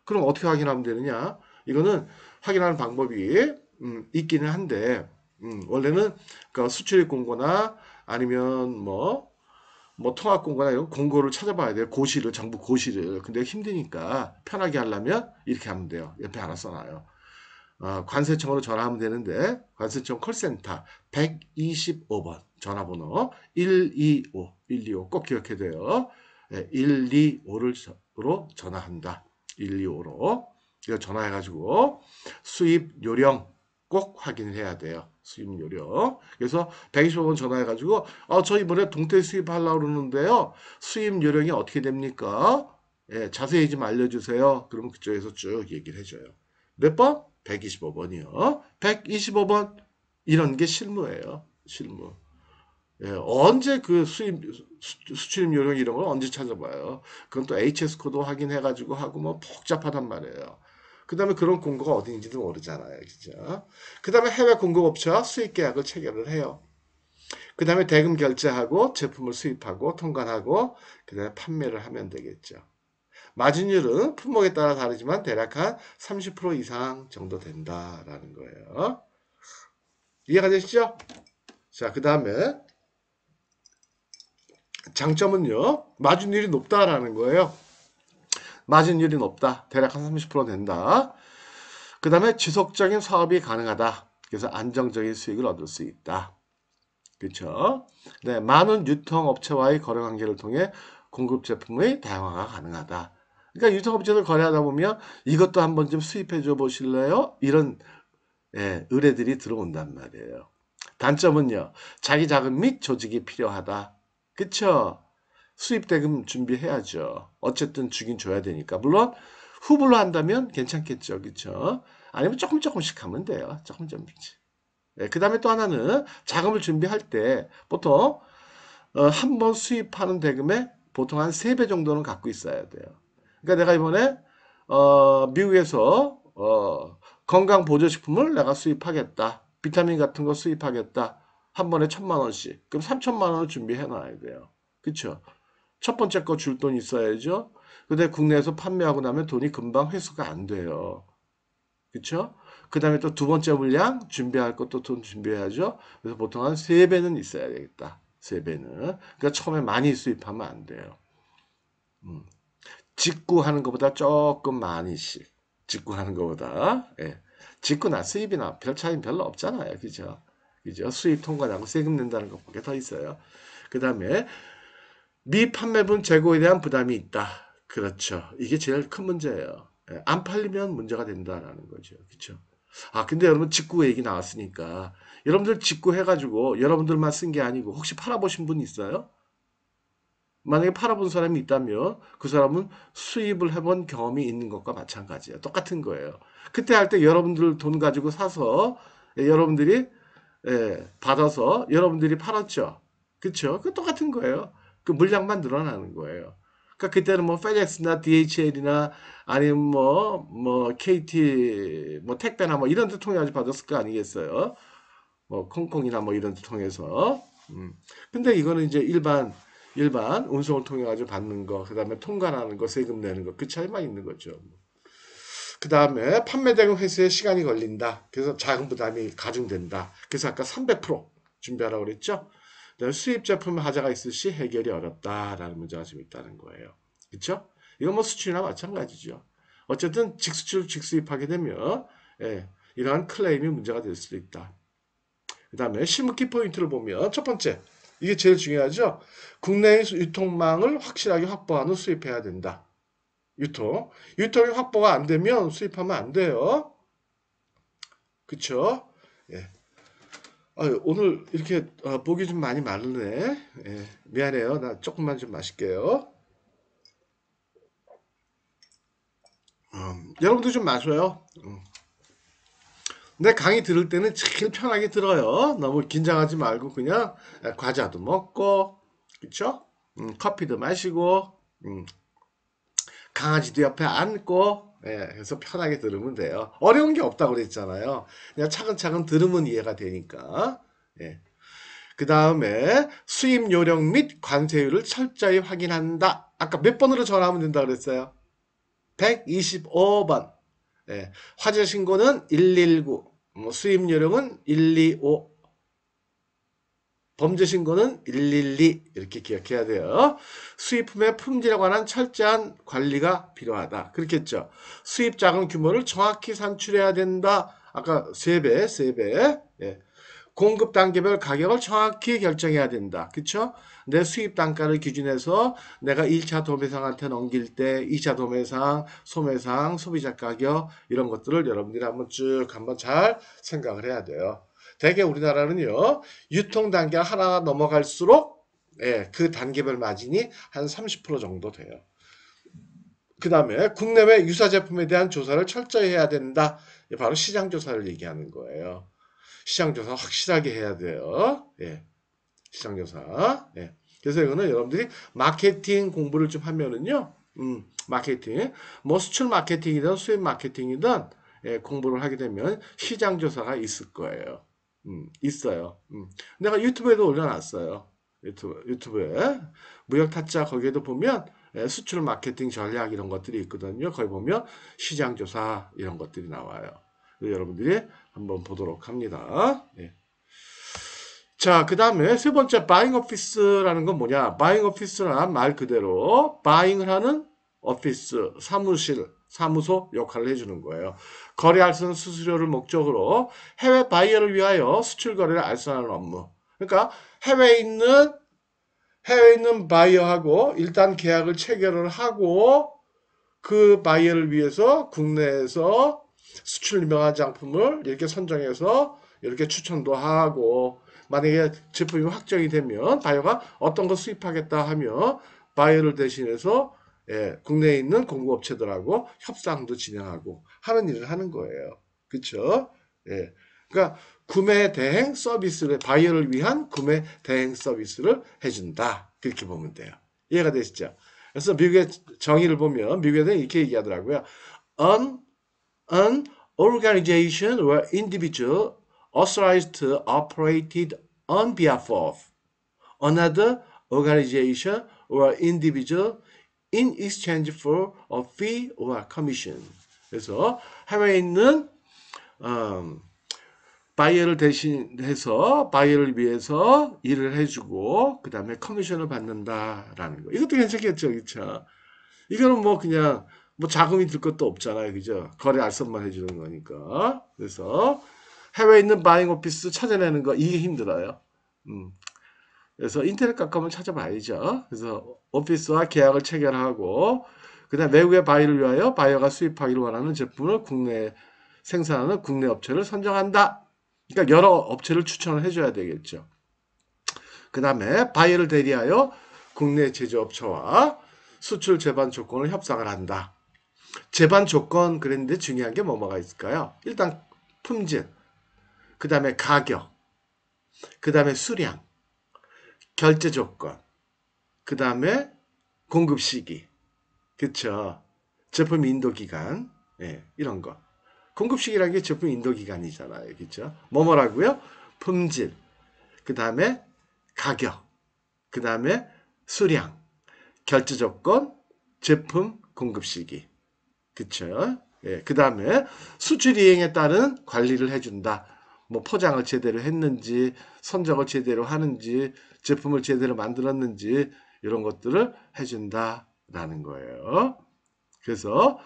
그럼 어떻게 확인하면 되느냐? 이거는 확인하는 방법이 있기는 한데 원래는 그 수출입 공고나 아니면 뭐 통합 공고나 이런 공고를 찾아봐야 돼요. 고시를 정부 고시를. 근데 힘드니까 편하게 하려면 이렇게 하면 돼요. 옆에 하나 써놔요. 관세청으로 전화하면 되는데 관세청 콜센터 125번 전화번호 125 꼭 기억해야 돼요. 125로 전화한다. 125로 이거 전화해가지고 수입 요령 꼭 확인을 해야 돼요. 수입 요령. 그래서 125번 전화해가지고 저 이번에 동태 수입하려고 그러는데요. 수입 요령이 어떻게 됩니까? 자세히 좀 알려주세요. 그러면 그쪽에서 쭉 얘기를 해줘요. 몇 번? 125번이요. 125번 이런 게 실무예요. 실무. 언제 그 수출입 요령 이런 걸 언제 찾아봐요. 그건 또 HS 코드 확인해가지고 하고 뭐 복잡하단 말이에요. 그 다음에 그런 공고가 어디인지도 모르잖아요. 그죠? 그 다음에 해외 공급업체와 수입 계약을 체결을 해요. 그 다음에 대금 결제하고 제품을 수입하고 통관하고 그 다음에 판매를 하면 되겠죠. 마진율은 품목에 따라 다르지만 대략 한 30% 이상 정도 된다라는 거예요. 이해가 되시죠? 자, 그 다음에 장점은요. 마진율이 높다라는 거예요. 마진율이 높다. 대략 한 30% 된다. 그 다음에 지속적인 사업이 가능하다. 그래서 안정적인 수익을 얻을 수 있다. 그렇죠? 네, 많은 유통업체와의 거래 관계를 통해 공급 제품의 다양화가 가능하다. 그러니까 유통업체들 거래하다 보면 이것도 한번 좀 수입해 줘 보실래요? 이런 의뢰들이 들어온단 말이에요. 단점은요. 자기 자금 및 조직이 필요하다. 그쵸? 수입 대금 준비해야죠. 어쨌든 주긴 줘야 되니까. 물론 후불로 한다면 괜찮겠죠. 그쵸? 아니면 조금씩 하면 돼요. 조금씩. 그 다음에 또 하나는 자금을 준비할 때 보통 한 번 수입하는 대금에 보통 한 3배 정도는 갖고 있어야 돼요. 그러니까 내가 이번에 미국에서 건강보조식품을 내가 수입하겠다. 비타민 같은 거 수입하겠다. 한 번에 1,000만 원씩. 그럼 3,000만 원을 준비해 놔야 돼요. 그쵸? 첫 번째 거 줄 돈 있어야죠. 근데 국내에서 판매하고 나면 돈이 금방 회수가 안 돼요. 그쵸? 그 다음에 또 두 번째 물량 준비할 것도 돈 준비해야죠. 그래서 보통 한 3배는 있어야 되겠다. 3배는. 그러니까 처음에 많이 수입하면 안 돼요. 직구하는 것보다 조금 많이씩. 직구하는 것보다. 예. 직구나 수입이나 별 차이는 별로 없잖아요. 그죠? 그죠? 수입 통과하고 세금 낸다는 것밖에 더 있어요. 그 다음에 미판매분 재고에 대한 부담이 있다. 그렇죠. 이게 제일 큰 문제예요. 예, 안 팔리면 문제가 된다라는 거죠. 그렇죠. 아, 근데 여러분 직구 얘기 나왔으니까 여러분들 직구 해가지고 여러분들만 쓴 게 아니고 혹시 팔아보신 분 있어요? 만약에 팔아본 사람이 있다면 그 사람은 수입을 해본 경험이 있는 것과 마찬가지예요. 똑같은 거예요. 그때 할 때 여러분들 돈 가지고 사서 여러분들이 받아서 여러분들이 팔았죠. 그쵸? 그 똑같은 거예요. 그 물량만 늘어나는 거예요. 그러니까 그때는 뭐 FedEx나 DHL이나 아니면 뭐 KT 뭐 택배나 뭐 이런 데 통해 받았을 거 아니겠어요? 뭐 콩콩이나 뭐 이런 데 통해서. 근데 이거는 이제 일반 운송을 통해 가지고 받는 거, 그다음에 통관하는 거, 세금 내는 거, 그 차이만 있는 거죠. 그다음에 판매되는 회수에 시간이 걸린다. 그래서 자금 부담이 가중된다. 그래서 아까 300% 준비하라고 그랬죠. 수입 제품 하자가 있을 시 해결이 어렵다라는 문제가 좀 있다는 거예요. 그렇죠? 이건 뭐 수출이나 마찬가지죠. 어쨌든 직수출, 직수입하게 되면 이러한 클레임이 문제가 될 수도 있다. 그 다음에 실무 키포인트를 보면 첫 번째, 이게 제일 중요하죠. 국내의 유통망을 확실하게 확보하는 수입해야 된다. 유통이 확보가 안 되면 수입하면 안 돼요. 그쵸? 예. 오늘 이렇게 보기 좀 많이 마르네. 예. 미안해요. 나 조금만 좀 마실게요. 여러분도 좀 마셔요. 내 강의 들을 때는 제일 편하게 들어요. 너무 긴장하지 말고 그냥 과자도 먹고, 그쵸? 커피도 마시고, 강아지도 옆에 안고, 그래서 편하게 들으면 돼요. 어려운 게 없다고 그랬잖아요. 그냥 차근차근 들으면 이해가 되니까. 예. 그 다음에 수입 요령 및 관세율을 철저히 확인한다. 아까 몇 번으로 전화하면 된다 그랬어요? 125번. 예. 화재 신고는 119. 수입 요령은 125. 범죄 신고는 112. 이렇게 기억해야 돼요. 수입품의 품질에 관한 철저한 관리가 필요하다. 그렇겠죠. 수입 자금 규모를 정확히 산출해야 된다. 아까 3배. 예. 공급 단계별 가격을 정확히 결정해야 된다. 그쵸? 내 수입 단가를 기준해서 내가 1차 도매상한테 넘길 때 2차 도매상, 소매상, 소비자 가격 이런 것들을 여러분들이 한번 잘 생각을 해야 돼요. 대개 우리나라는요. 유통 단계가 하나 넘어갈수록 그 단계별 마진이 한 30% 정도 돼요. 그 다음에 국내외 유사 제품에 대한 조사를 철저히 해야 된다. 바로 시장 조사를 얘기하는 거예요. 시장조사 확실하게 해야 돼요. 예. 시장조사. 예. 그래서 이거는 여러분들이 마케팅 공부를 좀 하면은요. 마케팅. 뭐 수출 마케팅이든 수입 마케팅이든 공부를 하게 되면 시장조사가 있을 거예요. 있어요. 내가 유튜브에도 올려놨어요. 유튜브에. 무역 타짜 거기에도 보면 수출 마케팅 전략 이런 것들이 있거든요. 거기 보면 시장조사 이런 것들이 나와요. 여러분들이 한번 보도록 합니다. 예. 자, 그 다음에 세 번째 바잉 오피스라는 건 뭐냐? 바잉 오피스란 말 그대로 바잉을 하는 오피스, 사무소 역할을 해주는 거예요. 거래 알선 수수료를 목적으로 해외 바이어를 위하여 수출 거래를 알선하는 업무. 그러니까 해외에 있는 바이어하고 일단 계약을 체결을 하고 그 바이어를 위해서 국내에서 수출 유명한 장품을 이렇게 선정해서 이렇게 추천도 하고 만약에 제품이 확정이 되면 바이어가 어떤 거 수입하겠다 하면 바이어를 대신해서 국내에 있는 공급업체들하고 협상도 진행하고 하는 일을 하는 거예요. 그렇죠? 예. 그러니까 구매 대행 서비스를 바이어를 위한 구매 대행 서비스를 해준다. 그렇게 보면 돼요. 이해가 되시죠? 그래서 미국의 정의를 보면 미국에는 이렇게 얘기하더라고요. An organization or individual authorized to operate on behalf of another organization or individual in exchange for a fee or commission. 그래서 해외에 있는 바이어를 대신해서 바이어를 위해서 일을 해주고 그 다음에 커미션을 받는다라는 거. 이것도 괜찮겠죠, 그렇죠? 이거는 뭐 그냥 뭐 자금이 들 것도 없잖아요. 그죠? 거래 알선만 해주는 거니까. 그래서 해외에 있는 바잉 오피스 찾아내는 거 이게 힘들어요. 음. 그래서 인터넷 가까우면 찾아봐야죠. 그래서 오피스와 계약을 체결하고 그다음 외국의 바이를 위하여 바이어가 수입하기를 원하는 제품을 국내 생산하는 국내 업체를 선정한다. 그러니까 여러 업체를 추천을 해줘야 되겠죠. 그 다음에 바이어를 대리하여 국내 제조업체와 수출 제반 조건을 협상을 한다. 제반 조건 그랬는데 중요한 게 뭐가 있을까요? 일단 품질, 그 다음에 가격, 그 다음에 수량, 결제 조건, 그 다음에 공급 시기, 그쵸? 제품 인도 기간, 예, 이런 거. 공급 시기라는 게 제품 인도 기간이잖아요, 그쵸? 뭐라고요? 품질, 그 다음에 가격, 그 다음에 수량, 결제 조건, 제품 공급 시기, 그쵸? 예, 그 다음에 수출 이행에 따른 관리를 해준다. 뭐 포장을 제대로 했는지, 선적을 제대로 하는지, 제품을 제대로 만들었는지 이런 것들을 해준다라는 거예요. 그래서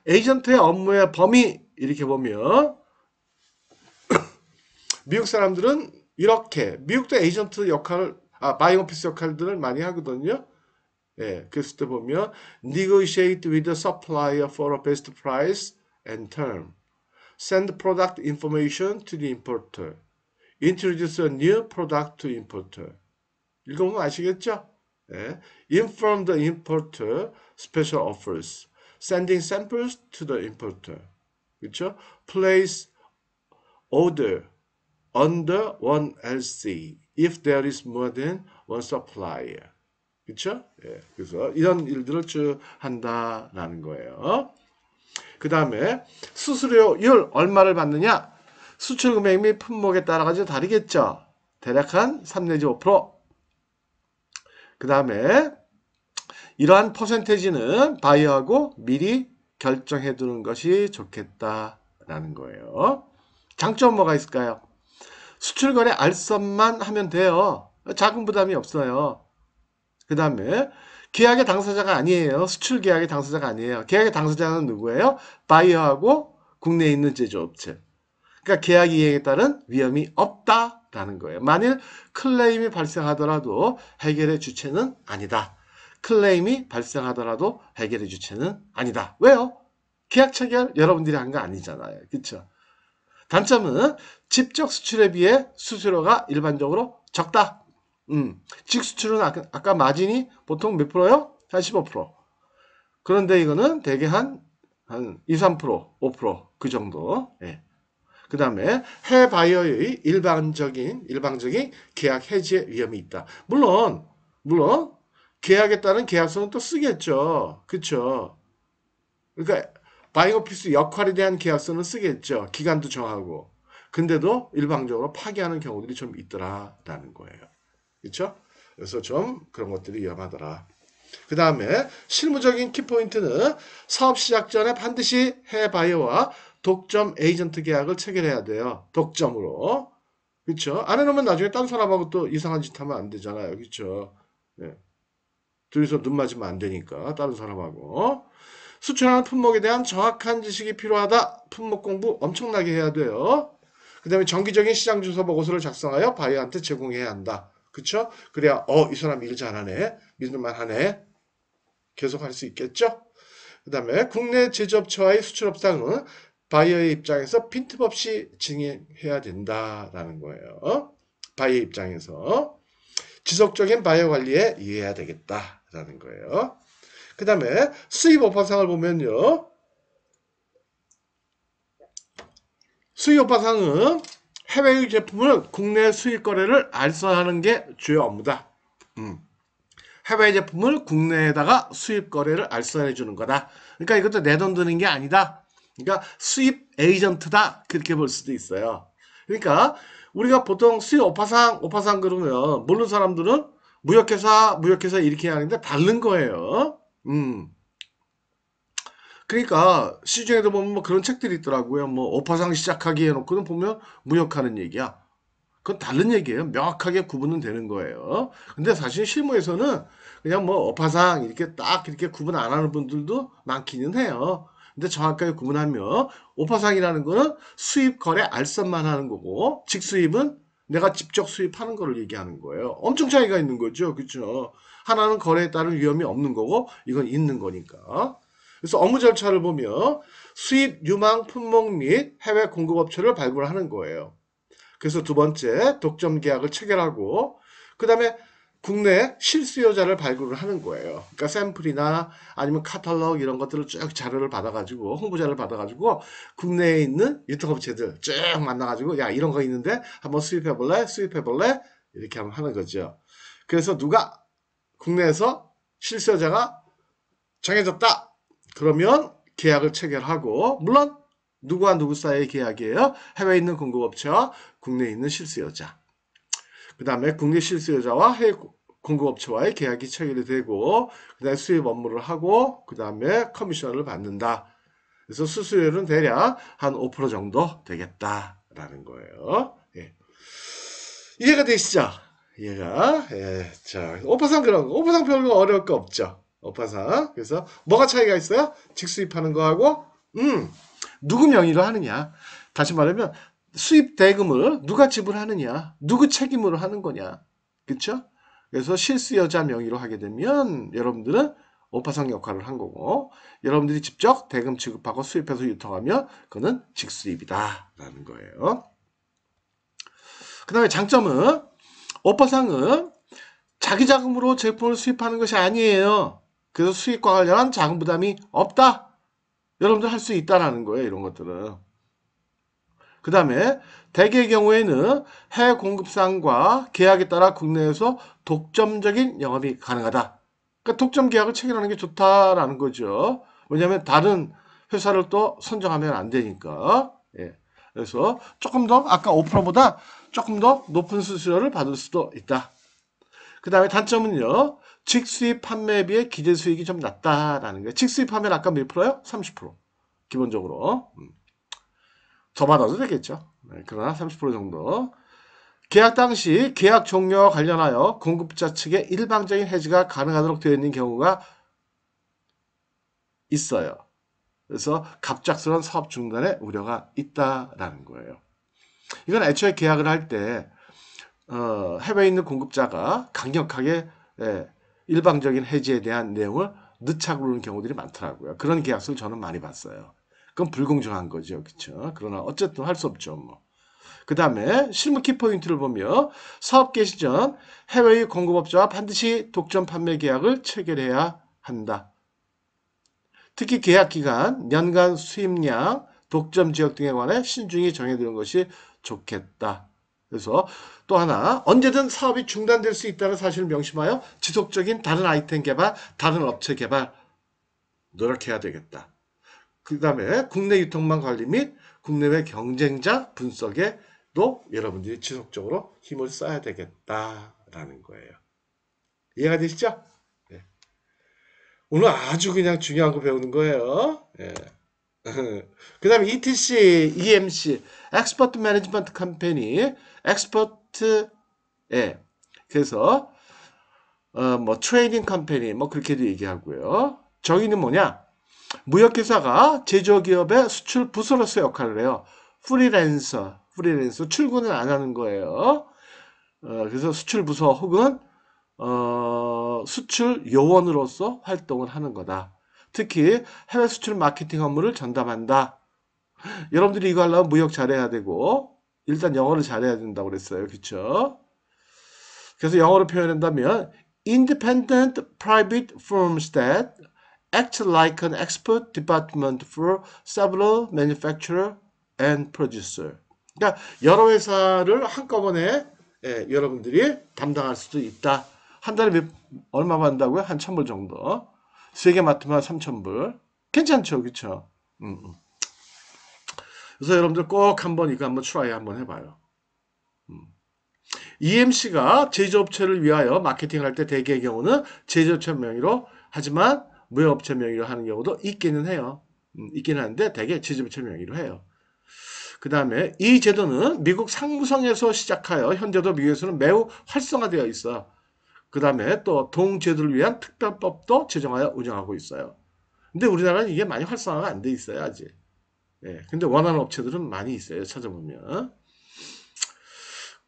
에이전트의 업무의 범위 이렇게 보면 미국 사람들은 이렇게 미국도 에이전트 역할을 바잉 오피스 역할들을 많이 하거든요. 예, 그랬을 때 보면 negotiate with the supplier for a best price and term. Send product information to the importer. Introduce a new product to importer. 읽어보면 아시겠죠? 예. Inform the importer special offers. Sending samples to the importer. 그렇죠? Place order under one LC if there is more than one supplier. 그렇죠? 예. 그래서 이런 일들을 쭉 한다라는 거예요. 그 다음에 수수료율 얼마를 받느냐? 수출 금액 및 품목에 따라 가지고 다르겠죠. 대략 한 3 내지 5%. 그 다음에 이러한 퍼센테이지는 바이어하고 미리 결정해 두는 것이 좋겠다라는 거예요. 장점 뭐가 있을까요? 수출 거래 알선만 하면 돼요. 자금 부담이 없어요. 그 다음에 계약의 당사자가 아니에요. 수출 계약의 당사자가 아니에요. 계약의 당사자는 누구예요? 바이어하고 국내에 있는 제조업체. 그러니까 계약 이행에 따른 위험이 없다라는 거예요. 만일 클레임이 발생하더라도 해결의 주체는 아니다. 클레임이 발생하더라도 해결의 주체는 아니다. 왜요? 계약 체결 여러분들이 한 거 아니잖아요. 그렇죠? 단점은 직접 수출에 비해 수수료가 일반적으로 적다. 직수출은 아까 마진이 보통 몇 프로요? 한 15%. 그런데 이거는 대개 한 2, 3%, 5%그 정도. 예. 그 다음에 해외 바이어의 일방적인 계약 해지의 위험이 있다. 물론 계약에 따른 계약서는 또 쓰겠죠. 그쵸? 그러니까 바잉 오피스 역할에 대한 계약서는 쓰겠죠. 기간도 정하고. 근데도 일방적으로 파기하는 경우들이 좀 있더라라는 거예요. 그렇죠? 그래서 좀 그런 것들이 위험하더라. 그 다음에 실무적인 키포인트는 사업 시작 전에 반드시 해외 바이어와 독점 에이전트 계약을 체결해야 돼요. 독점으로. 그렇죠? 안 해놓으면 나중에 딴 사람하고 또 이상한 짓 하면 안 되잖아요. 그렇죠? 네. 둘이서 눈 맞으면 안 되니까 다른 사람하고. 수출하는 품목에 대한 정확한 지식이 필요하다. 품목 공부 엄청나게 해야 돼요. 그 다음에 정기적인 시장 조사 보고서를 작성하여 바이어한테 제공해야 한다. 그쵸? 그래야 이 사람 일 잘하네. 믿을만 하네. 계속 할 수 있겠죠? 그 다음에 국내 제조업체와의 수출 협상은 바이어의 입장에서 빈틈 없이 진행해야 된다라는 거예요. 바이어 입장에서 지속적인 바이어 관리에 이해해야 되겠다라는 거예요. 그 다음에 수입 오파상을 보면요. 수입 오파상은 해외의 제품을 국내 수입 거래를 알선하는 게 주요 업무다. 해외 제품을 국내에다가 수입 거래를 알선해 주는 거다. 그러니까 이것도 내 돈 드는 게 아니다. 그러니까 수입 에이전트다. 그렇게 볼 수도 있어요. 그러니까 우리가 보통 수입 오파상 그러면 모르는 사람들은 무역회사 이렇게 하는데 다른 거예요. 그러니까 시중에도 보면 뭐 그런 책들이 있더라고요. 뭐 오파상 시작하기 해놓고는 보면 무역하는 얘기야. 그건 다른 얘기예요. 명확하게 구분은 되는 거예요. 근데 사실 실무에서는 그냥 뭐 업화상 이렇게 딱 이렇게 구분 안 하는 분들도 많기는 해요. 근데 정확하게 구분하면 업화상이라는 거는 수입 거래 알선만 하는 거고 직수입은 내가 직접 수입하는 거를 얘기하는 거예요. 엄청 차이가 있는 거죠. 그렇죠? 하나는 거래에 따른 위험이 없는 거고 이건 있는 거니까. 그래서 업무 절차를 보면 수입 유망 품목 및 해외 공급업체를 발굴하는 거예요. 그래서 두 번째 독점 계약을 체결하고 그 다음에 국내 실수요자를 발굴을 하는 거예요. 그러니까 샘플이나 아니면 카탈로그 이런 것들을 쭉 자료를 받아가지고 홍보자를 받아가지고 국내에 있는 유통업체들 쭉 만나가지고 야 이런 거 있는데 한번 수입해볼래? 수입해볼래? 이렇게 하면 하는 거죠. 그래서 누가 국내에서 실수요자가 정해졌다. 그러면 계약을 체결하고 물론 누구와 누구 사이의 계약이에요? 해외에 있는 공급업체와 국내에 있는 실수요자. 그 다음에 국내 실수요자와 해외 공급업체와의 계약이 체결이 되고 그 다음에 수입 업무를 하고 그 다음에 커미션을 받는다. 그래서 수수료는 대략 한 5% 정도 되겠다라는 거예요. 예. 이해가 되시죠? 이해가. 예. 자, 오파상 그런 거. 오파상 별로 어려울 거 없죠. 오파상. 그래서 뭐가 차이가 있어요? 직수입하는 거하고 누구 명의로 하느냐. 다시 말하면 수입 대금을 누가 지불하느냐. 누구 책임으로 하는 거냐. 그렇죠? 그래서 실수요자 명의로 하게 되면 여러분들은 오파상 역할을 한 거고 여러분들이 직접 대금 지급하고 수입해서 유통하면 그거는 직수입이다 라는 거예요. 그 다음에 장점은 오파상은 자기 자금으로 제품을 수입하는 것이 아니에요. 그래서 수입과 관련한 자금 부담이 없다. 여러분들 할 수 있다라는 거예요. 이런 것들은. 그 다음에 대개의 경우에는 해외 공급상과 계약에 따라 국내에서 독점적인 영업이 가능하다. 그러니까 독점 계약을 체결하는 게 좋다라는 거죠. 왜냐하면 다른 회사를 또 선정하면 안 되니까. 예. 그래서 조금 더 아까 5%보다 조금 더 높은 수수료를 받을 수도 있다. 그 다음에 단점은요. 직수입 판매에 비해 기재 수익이 좀 낮다라는 거예요. 직수입 판매는 아까 몇 프로요? 30%. 기본적으로. 더 받아도 되겠죠. 네, 그러나 30% 정도. 계약 당시 계약 종료와 관련하여 공급자 측의 일방적인 해지가 가능하도록 되어 있는 경우가 있어요. 그래서 갑작스러운 사업 중단의 우려가 있다라는 거예요. 이건 애초에 계약을 할 때 해외에 있는 공급자가 강력하게 일방적인 해지에 대한 내용을 늦차고 그러는 경우들이 많더라고요. 그런 계약서를 저는 많이 봤어요. 그건 불공정한 거죠. 그렇죠? 그러나 어쨌든 할 수 없죠. 뭐. 그 다음에 실무 키포인트를 보며 사업 개시 전 해외의 공급업자와 반드시 독점 판매 계약을 체결해야 한다. 특히 계약 기간, 연간 수입량, 독점 지역 등에 관해 신중히 정해두는 것이 좋겠다. 그래서 또 하나 언제든 사업이 중단될 수 있다는 사실을 명심하여 지속적인 다른 아이템 개발, 다른 업체 개발 노력해야 되겠다. 그 다음에 국내 유통망 관리 및 국내외 경쟁자 분석에도 여러분들이 지속적으로 힘을 써야 되겠다라는 거예요. 이해가 되시죠? 네. 오늘 아주 그냥 중요한 거 배우는 거예요. 네. 그 다음에 ETC, EMC, Export Management Company, 엑스퍼트, 예. 그래서, 뭐, 트레이딩 컴퍼니, 뭐, 그렇게도 얘기하고요. 저기는 뭐냐? 무역회사가 제조기업의 수출 부서로서 역할을 해요. 프리랜서, 출근을 안 하는 거예요. 그래서 수출 부서 혹은 수출 요원으로서 활동을 하는 거다. 특히 해외 수출 마케팅 업무를 전담한다. 여러분들이 이거 하려면 무역 잘해야 되고 일단 영어를 잘해야 된다고 그랬어요. 그렇죠? 그래서 영어로 표현한다면 independent private firms that act like an export department for several manufacturer and producer. 그러니까 여러 회사를 한꺼번에 여러분들이 담당할 수도 있다. 한 달에 얼마 받는다고요? 한 1,000불 정도. 3개 맡으면 3,000불. 괜찮죠? 그렇죠? 그래서 여러분들 꼭 한번 이거 한번 트라이 한번 해봐요. EMC가 제조업체를 위하여 마케팅을 할 때 대개의 경우는 제조업체 명의로 하지만 무역업체 명의로 하는 경우도 있기는 해요. 있기는 한데 대개 제조업체 명의로 해요. 그 다음에 이 제도는 미국 상무성에서 시작하여 현재도 미국에서는 매우 활성화되어 있어. 그 다음에 또 동제도를 위한 특별법도 제정하여 운영하고 있어요. 근데 우리나라는 이게 많이 활성화가 안 돼 있어요, 아직. 예, 근데 원하는 업체들은 많이 있어요, 찾아보면.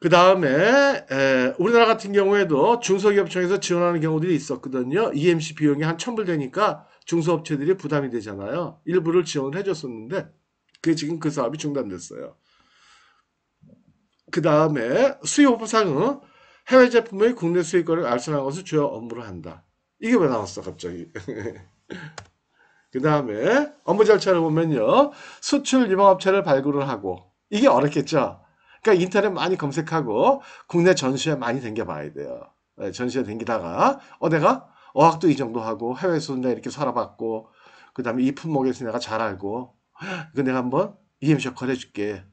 그 다음에 우리나라 같은 경우에도 중소기업청에서 지원하는 경우들이 있었거든요. EMC 비용이 한 1,000불 되니까 중소업체들이 부담이 되잖아요. 일부를 지원을 해줬었는데 그게 지금 그 사업이 중단됐어요. 그 다음에 수요 보상은 해외 제품의 국내 수익권을 알선하는 것을 주요 업무로 한다. 이게 왜 나왔어 갑자기? 그 다음에 업무 절차를 보면요. 수출 유망업체를 발굴을 하고 이게 어렵겠죠. 그러니까 인터넷 많이 검색하고 국내 전시회 많이 댕겨봐야 돼요. 전시회 댕기다가 내가 어학도 이 정도 하고 해외에서 내가 이렇게 살아봤고 그 다음에 이 품목에서 내가 잘 알고 이거 내가 한번 EMC 역할 해줄게.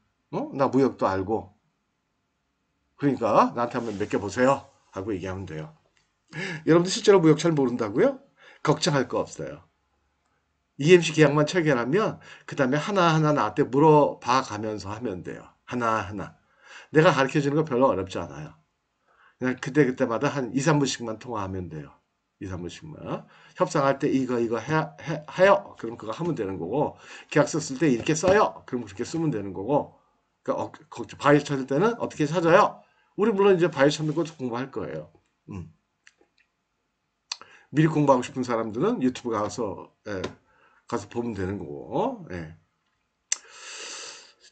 나 무역도 알고 그러니까 나한테 한번 맡겨보세요 하고 얘기하면 돼요. 여러분들 실제로 무역 잘 모른다고요? 걱정할 거 없어요. EMC 계약만 체결하면 그 다음에 하나하나 나한테 물어봐 가면서 하면 돼요. 하나하나. 내가 가르쳐주는 거 별로 어렵지 않아요. 그냥 그때그때마다 한 2, 3분씩만 통화하면 돼요. 2, 3분씩만. 협상할 때 이거 해요. 그럼 그거 하면 되는 거고 계약서 쓸 때 이렇게 써요. 그럼 그렇게 쓰면 되는 거고 그러니까 바이오 찾을 때는 어떻게 찾아요? 우리 물론 이제 바이오 찾는 것도 공부할 거예요. 미리 공부하고 싶은 사람들은 유튜브 가서 보면 되는 거고. 예.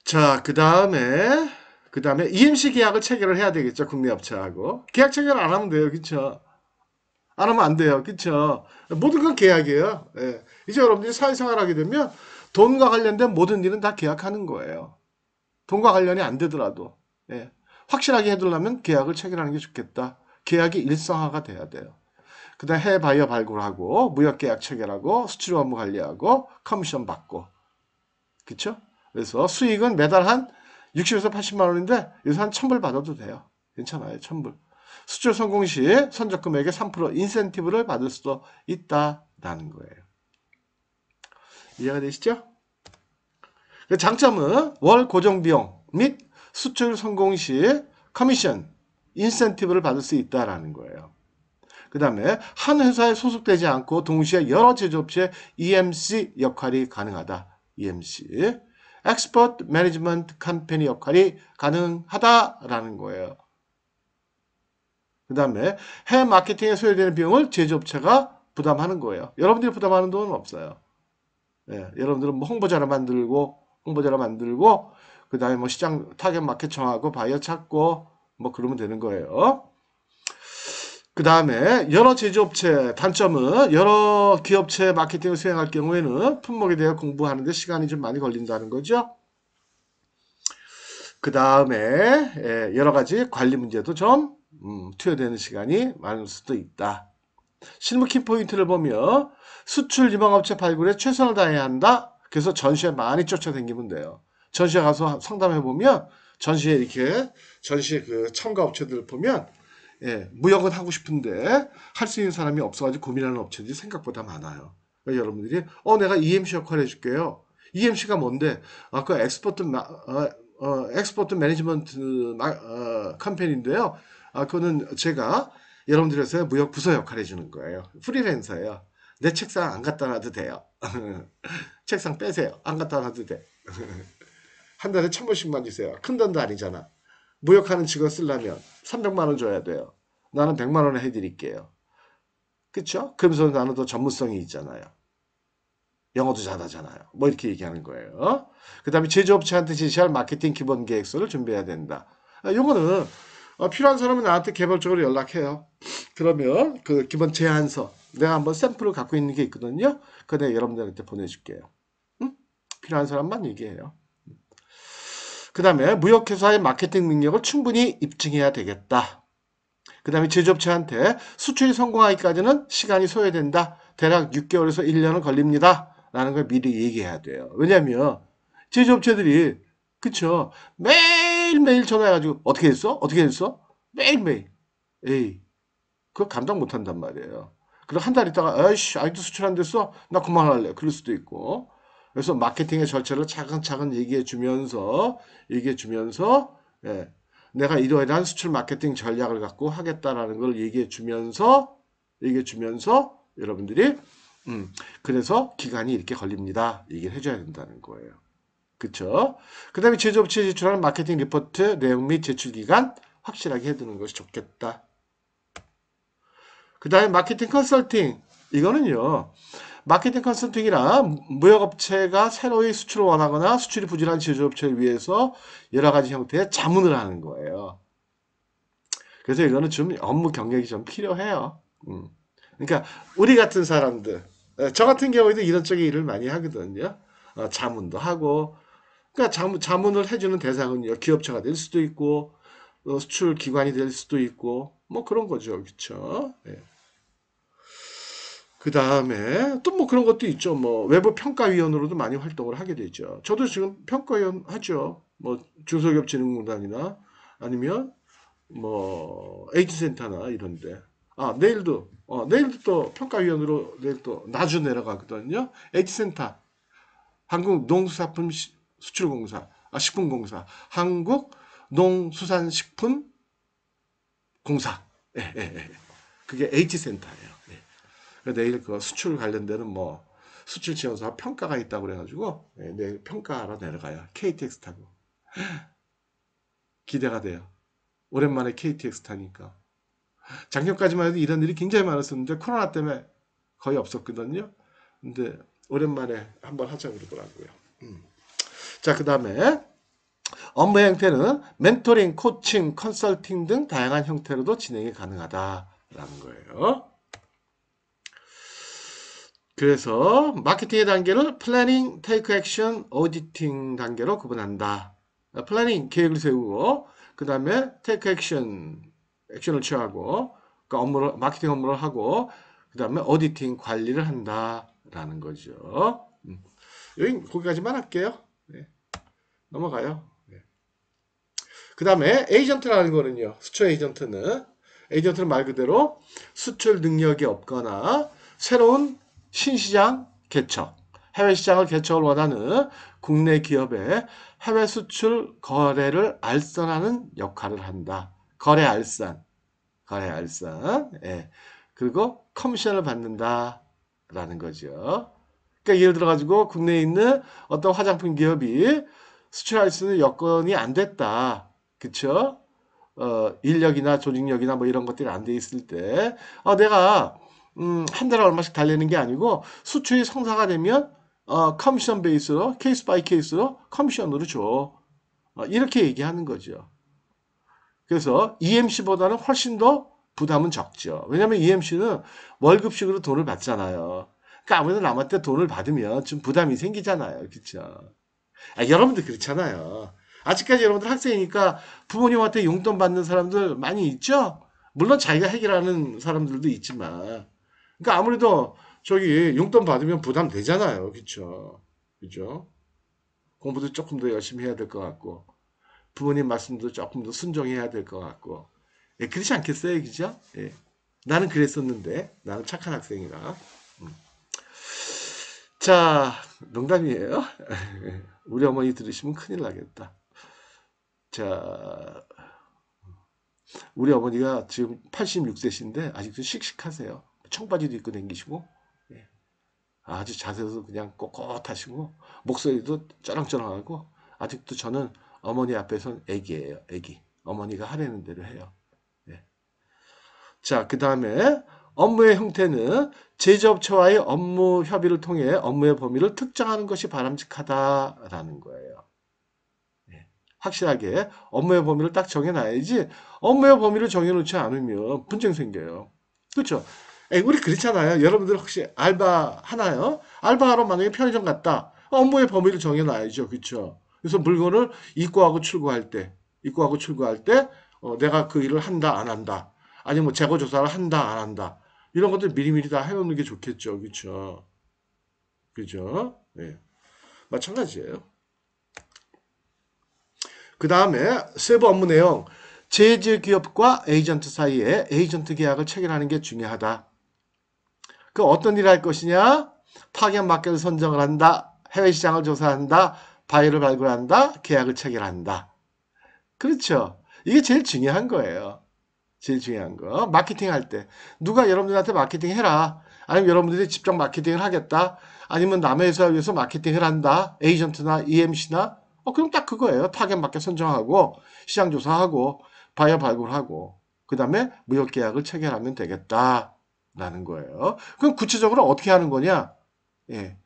자, 그 다음에 EMC 계약을 체결을 해야 되겠죠. 국내 업체하고. 계약 체결 안 하면 돼요. 그쵸? 안 하면 안 돼요. 그쵸? 모든 건 계약이에요. 예. 이제 여러분들이 사회생활 하게 되면 돈과 관련된 모든 일은 다 계약하는 거예요. 돈과 관련이 안 되더라도. 예. 확실하게 해두려면 계약을 체결하는 게 좋겠다. 계약이 일상화가 돼야 돼요. 그 다음에 해외 바이어 발굴하고 무역계약 체결하고 수출 업무 관리하고 커미션 받고 그쵸? 그래서 수익은 매달 한 60에서 80만 원인데 요새 한 1,000불 받아도 돼요. 괜찮아요. 1,000불. 수출 성공 시 선적금액의 3% 인센티브를 받을 수도 있다라는 거예요. 이해가 되시죠? 장점은 월 고정 비용 및 수출 성공 시 커미션, 인센티브를 받을 수 있다라는 거예요. 그 다음에 한 회사에 소속되지 않고 동시에 여러 제조업체의 EMC 역할이 가능하다. EMC. Export Management Company 역할이 가능하다라는 거예요. 그 다음에 해외 마케팅에 소요되는 비용을 제조업체가 부담하는 거예요. 여러분들이 부담하는 돈은 없어요. 예, 여러분들은 뭐 홍보자료 만들고 그 다음에 뭐 시장 타겟 마켓 정하고 바이어 찾고 뭐 그러면 되는 거예요. 그 다음에 여러 제조업체 단점은 여러 기업체 마케팅을 수행할 경우에는 품목에 대해 공부하는데 시간이 좀 많이 걸린다는 거죠. 그 다음에 여러 가지 관리 문제도 좀 투여되는 시간이 많을 수도 있다. 실무 키포인트를 보면 수출 유망업체 발굴에 최선을 다해야 한다. 그래서 전시회 많이 쫓아다니면 돼요. 전시회 가서 상담해보면 전시회 그 첨가업체들 보면 무역은 하고 싶은데 할 수 있는 사람이 없어가지고 고민하는 업체들이 생각보다 많아요. 그러니까 여러분들이 내가 EMC 역할 해줄게요. EMC가 뭔데? 그 엑스포트 매니지먼트 컴퍼니인데요. 그거는 제가 여러분들에서 무역 부서 역할 해주는 거예요. 프리랜서예요. 내 책상 안 갖다 놔도 돼요. 책상 빼세요. 안 갖다 놔도 돼. 한 달에 1,000불씩만 주세요. 큰 돈도 아니잖아. 무역하는 직원 쓰려면 300만 원 줘야 돼요. 나는 100만 원에 해드릴게요. 그쵸? 그러면서 나는 더 전문성이 있잖아요. 영어도 잘하잖아요. 뭐 이렇게 얘기하는 거예요. 그 다음에 제조업체한테 제시할 마케팅 기본 계획서를 준비해야 된다. 요거는 필요한 사람은 나한테 개별적으로 연락해요. 그러면 그 기본 제안서 내가 한번 샘플을 갖고 있는 게 있거든요. 그거 내가 여러분들한테 보내줄게요. 응? 필요한 사람만 얘기해요. 그 다음에 무역회사의 마케팅 능력을 충분히 입증해야 되겠다. 그 다음에 제조업체한테 수출이 성공하기까지는 시간이 소요된다. 대략 6개월에서 1년은 걸립니다. 라는 걸 미리 얘기해야 돼요. 왜냐면 제조업체들이 그쵸 매일매일 전화해가지고 어떻게 했어? 어떻게 했어? 매일매일 에이 그거 감당 못한단 말이에요. 그럼 한 달 있다가 아이씨 아직도 수출 안 됐어? 나 그만할래. 그럴 수도 있고 그래서 마케팅의 절차를 차근차근 얘기해 주면서 예, 내가 이러이러한 수출 마케팅 전략을 갖고 하겠다라는 걸 얘기해 주면서 여러분들이 그래서 기간이 이렇게 걸립니다. 얘기를 해줘야 된다는 거예요. 그쵸? 그 다음에 제조업체에 제출하는 마케팅 리포트 내용 및 제출 기간 확실하게 해두는 것이 좋겠다. 그 다음에 마케팅 컨설팅. 이거는요, 마케팅 컨설팅이라 무역업체가 새로이 수출을 원하거나 수출이 부진한 제조업체를 위해서 여러 가지 형태의 자문을 하는 거예요. 그래서 이거는 좀 업무 경력이 좀 필요해요. 그러니까 우리 같은 사람들, 저 같은 경우에도 이런 쪽의 일을 많이 하거든요. 자문도 하고, 그러니까 자문을 해주는 대상은요, 기업체가 될 수도 있고, 수출 기관이 될 수도 있고, 뭐 그런 거죠, 그렇죠? 예. 그 다음에 또 뭐 그런 것도 있죠. 뭐 외부 평가위원으로도 많이 활동을 하게 되죠. 저도 지금 평가위원 하죠. 뭐 중소기업진흥공단이나 아니면 뭐 에이즈센터나 이런데. 내일도 또 평가위원으로 내일 또 나주 내려가거든요. 에이즈센터, 한국농수산품 수출공사, 식품공사, 한국농수산식품공사. 예, 예, 예. 그게 H센터예요. 예. 내일 그 수출 관련되는 뭐 수출 지원사 평가가 있다고 그래가지고 내일 평가하러 내려가요. KTX 타고. 기대가 돼요. 오랜만에 KTX 타니까. 작년까지만 해도 이런 일이 굉장히 많았었는데 코로나 때문에 거의 없었거든요. 근데 오랜만에 한번 하자고 그러더라고요. 자, 그 다음에 업무 형태는 멘토링, 코칭, 컨설팅 등 다양한 형태로도 진행이 가능하다라는 거예요. 그래서 마케팅의 단계를 플래닝, 테이크 액션, 오디팅 단계로 구분한다. 플래닝, 계획을 세우고 그 다음에 테이크 액션을 취하고 그러니까 마케팅 업무를 하고 그 다음에 오디팅, 관리를 한다라는 거죠. 여기 거기까지만 할게요. 네. 넘어가요. 네. 그 다음에 에이전트라는 거는요. 수출 에이전트는 말 그대로 수출 능력이 없거나 새로운 신시장 개척, 해외 시장을 개척을 원하는 국내 기업의 해외 수출 거래를 알선하는 역할을 한다. 거래 알선. 예. 그리고 커미션을 받는다라는 거죠. 그러니까 예를 들어 가지고 국내에 있는 어떤 화장품 기업이 수출할 수 있는 여건이 안 됐다. 그쵸? 인력이나 조직력이나 뭐 이런 것들이 안 돼 있을 때, 내가, 한 달에 얼마씩 달리는 게 아니고, 수출이 성사가 되면, 커미션 베이스로, 케이스 바이 케이스로 커미션으로 줘. 이렇게 얘기하는 거죠. 그래서 EMC보다는 훨씬 더 부담은 적죠. 왜냐면 EMC는 월급식으로 돈을 받잖아요. 그러니까 아무래도 남한테 돈을 받으면 좀 부담이 생기잖아요. 그쵸? 여러분들 그렇잖아요. 아직까지 여러분들 학생이니까 부모님한테 용돈 받는 사람들 많이 있죠? 물론 자기가 해결하는 사람들도 있지만. 그러니까 아무래도 저기 용돈 받으면 부담 되잖아요. 그쵸? 그죠? 공부도 조금 더 열심히 해야 될 것 같고, 부모님 말씀도 조금 더 순종해야 될 것 같고. 그렇지 않겠어요? 그죠? 예. 나는 그랬었는데, 나는 착한 학생이라. 자, 농담이에요. 우리 어머니 들으시면 큰일 나겠다. 자, 우리 어머니가 지금 86세신데 아직도 씩씩하세요. 청바지도 입고 다니시고 예. 아주 자세도 그냥 꼿꼿하시고 목소리도 쩌렁쩌렁하고 아직도 저는 어머니 앞에서는 애기예요. 애기. 어머니가 하라는 대로 해요. 예. 자, 그 다음에 업무의 형태는 제조업체와의 업무 협의를 통해 업무의 범위를 특정하는 것이 바람직하다라는 거예요. 확실하게 업무의 범위를 딱 정해놔야지 업무의 범위를 정해놓지 않으면 분쟁 생겨요. 그렇죠? 우리 그렇잖아요. 여러분들 혹시 알바 하나요? 알바하러 만약에 편의점 갔다. 업무의 범위를 정해놔야죠. 그렇죠? 그래서 물건을 입고하고 출고할 때 내가 그 일을 한다 안 한다. 아니면 뭐 재고 조사를 한다 안 한다. 이런 것들 미리미리 다 해놓는 게 좋겠죠. 그렇죠? 그죠? 네. 마찬가지예요. 그 다음에 세부 업무 내용, 제조기업과 에이전트 사이에 에이전트 계약을 체결하는 게 중요하다. 그 어떤 일을 할 것이냐? 파견 마켓을 선정을 한다. 해외 시장을 조사한다, 바이어를 발굴한다, 계약을 체결한다. 그렇죠. 이게 제일 중요한 거예요. 제일 중요한 거. 마케팅 할 때. 누가 여러분들한테 마케팅 해라. 아니면 여러분들이 직접 마케팅을 하겠다. 아니면 남의 회사에 위해서 마케팅을 한다. 에이전트나 EMC나. 그럼 딱 그거예요. 타겟 마켓 선정하고, 시장 조사하고, 바이어 발굴하고, 그 다음에 무역 계약을 체결하면 되겠다. 라는 거예요. 그럼 구체적으로 어떻게 하는 거냐? 예.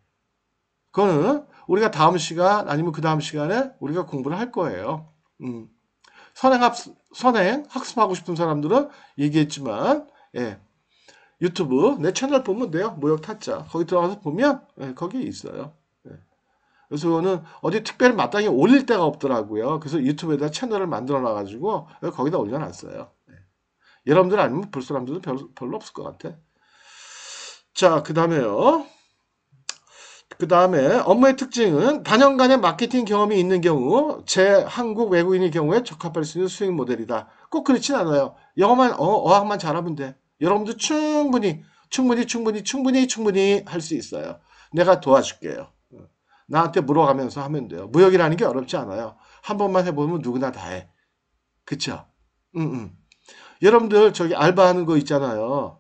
그거는 우리가 다음 시간 아니면 그 다음 시간에 우리가 공부를 할 거예요. 선행 학습하고 싶은 사람들은 얘기했지만, 예, 유튜브 내 채널 보면 돼요. 무역 타짜. 거기 들어가서 보면, 예, 거기 있어요. 예. 그래서 그거는 어디 특별히 마땅히 올릴 데가 없더라고요. 그래서 유튜브에다 채널을 만들어 놔가지고 거기다 올려놨어요. 예. 여러분들 아니면 볼 사람들도 별로 없을 것 같아. 자, 그 다음에요. 그 다음에 업무의 특징은 단연간의 마케팅 경험이 있는 경우 한국 외국인의 경우에 적합할 수 있는 수익 모델이다. 꼭 그렇진 않아요. 영어만 어학만 잘하면 돼. 여러분도 충분히 할 수 있어요. 내가 도와줄게요. 나한테 물어가면서 하면 돼요. 무역이라는 게 어렵지 않아요. 한 번만 해보면 누구나 다 해. 그쵸? 여러분들 저기 알바하는 거 있잖아요.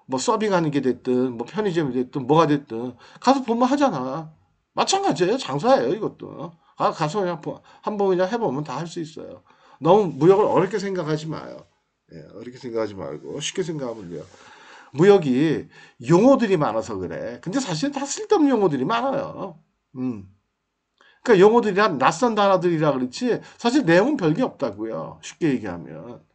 뭐 서빙하는 게 됐든 뭐 편의점이 됐든 뭐가 됐든 가서 보면 하잖아. 마찬가지예요. 장사예요, 이것도. 가서 그냥 한번 그냥 해보면 다 할 수 있어요. 너무 무역을 어렵게 생각하지 마요. 예, 어렵게 생각하지 말고 쉽게 생각하면 돼요. 무역이 용어들이 많아서 그래. 근데 사실 다 쓸데없는 용어들이 많아요. 그러니까 용어들이란 낯선 단어들이라 그렇지 사실 내용은 별게 없다고요. 쉽게 얘기하면.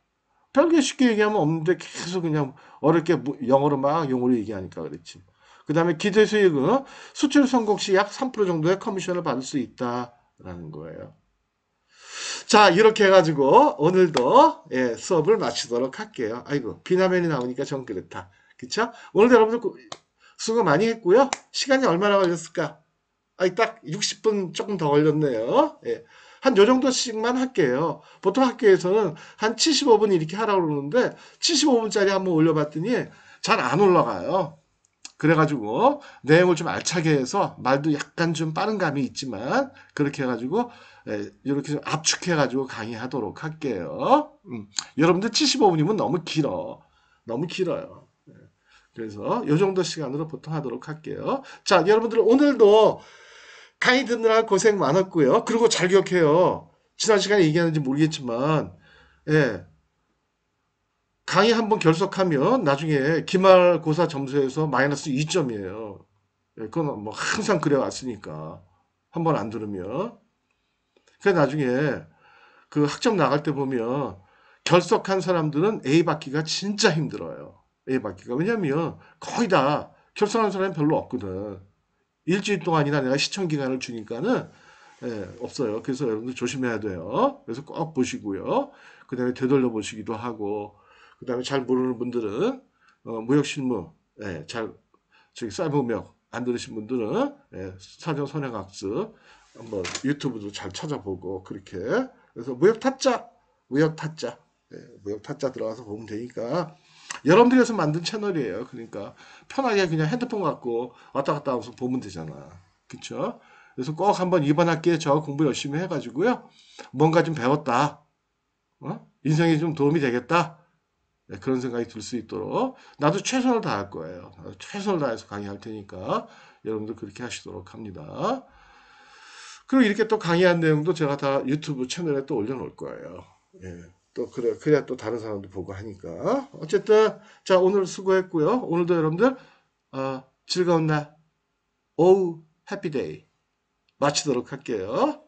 별게 쉽게 얘기하면 없는데 계속 그냥 어렵게 영어로 막 용어로 얘기하니까 그렇지. 그 다음에 기대 수익은 수출 성공 시 약 3% 정도의 커미션을 받을 수 있다라는 거예요. 자, 이렇게 해가지고 오늘도 예, 수업을 마치도록 할게요. 아이고, 비나면이 나오니까 좀 그렇다. 그쵸? 오늘도 여러분들 수고 많이 했고요. 시간이 얼마나 걸렸을까? 딱 60분 조금 더 걸렸네요. 예. 한 요 정도씩만 할게요. 보통 학교에서는 한 75분 이렇게 하라고 그러는데 75분짜리 한번 올려봤더니 잘 안 올라가요. 그래가지고 내용을 좀 알차게 해서 말도 약간 좀 빠른 감이 있지만 그렇게 해가지고 이렇게 좀 압축해가지고 강의하도록 할게요. 여러분들 75분이면 너무 길어. 너무 길어요. 그래서 이 정도 시간으로 보통 하도록 할게요. 자, 여러분들 오늘도 강의 듣느라 고생 많았고요. 그리고 잘 기억해요. 지난 시간에 얘기하는지 모르겠지만, 예, 강의 한번 결석하면 나중에 기말고사 점수에서 마이너스 2점이에요. 예, 그건 뭐 항상 그래 왔으니까. 한번 안 들으면. 그래 나중에 그 학점 나갈 때 보면 결석한 사람들은 A 받기가 진짜 힘들어요. A 받기가. 왜냐면 거의 다 결석한 사람이 별로 없거든. 일주일 동안이나 내가 시청 기간을 주니까는 없어요. 그래서 여러분들 조심해야 돼요. 그래서 꼭 보시고요. 그 다음에 되돌려 보시기도 하고, 그 다음에 잘 모르는 분들은 무역 실무, 저기 사이버무역 안 들으신 분들은 사전 선행학습 한번 유튜브도 잘 찾아보고 그렇게 그래서 무역 타짜, 무역 타짜 들어가서 보면 되니까. 여러분들에서 만든 채널이에요. 그러니까 편하게 그냥 핸드폰 갖고 왔다 갔다 하면서 보면 되잖아. 그쵸? 그래서 꼭 한번 이번 학기에 저 공부 열심히 해가지고요. 뭔가 좀 배웠다. 인생에 좀 도움이 되겠다. 네, 그런 생각이 들 수 있도록 나도 최선을 다할 거예요. 최선을 다해서 강의할 테니까 여러분들 그렇게 하시도록 합니다. 그리고 이렇게 또 강의한 내용도 제가 다 유튜브 채널에 또 올려놓을 거예요. 예. 또 그래야 또 다른 사람도 보고 하니까. 어쨌든 자 오늘 수고했고요. 오늘도 여러분들 즐거운 날 오후 해피데이 마치도록 할게요.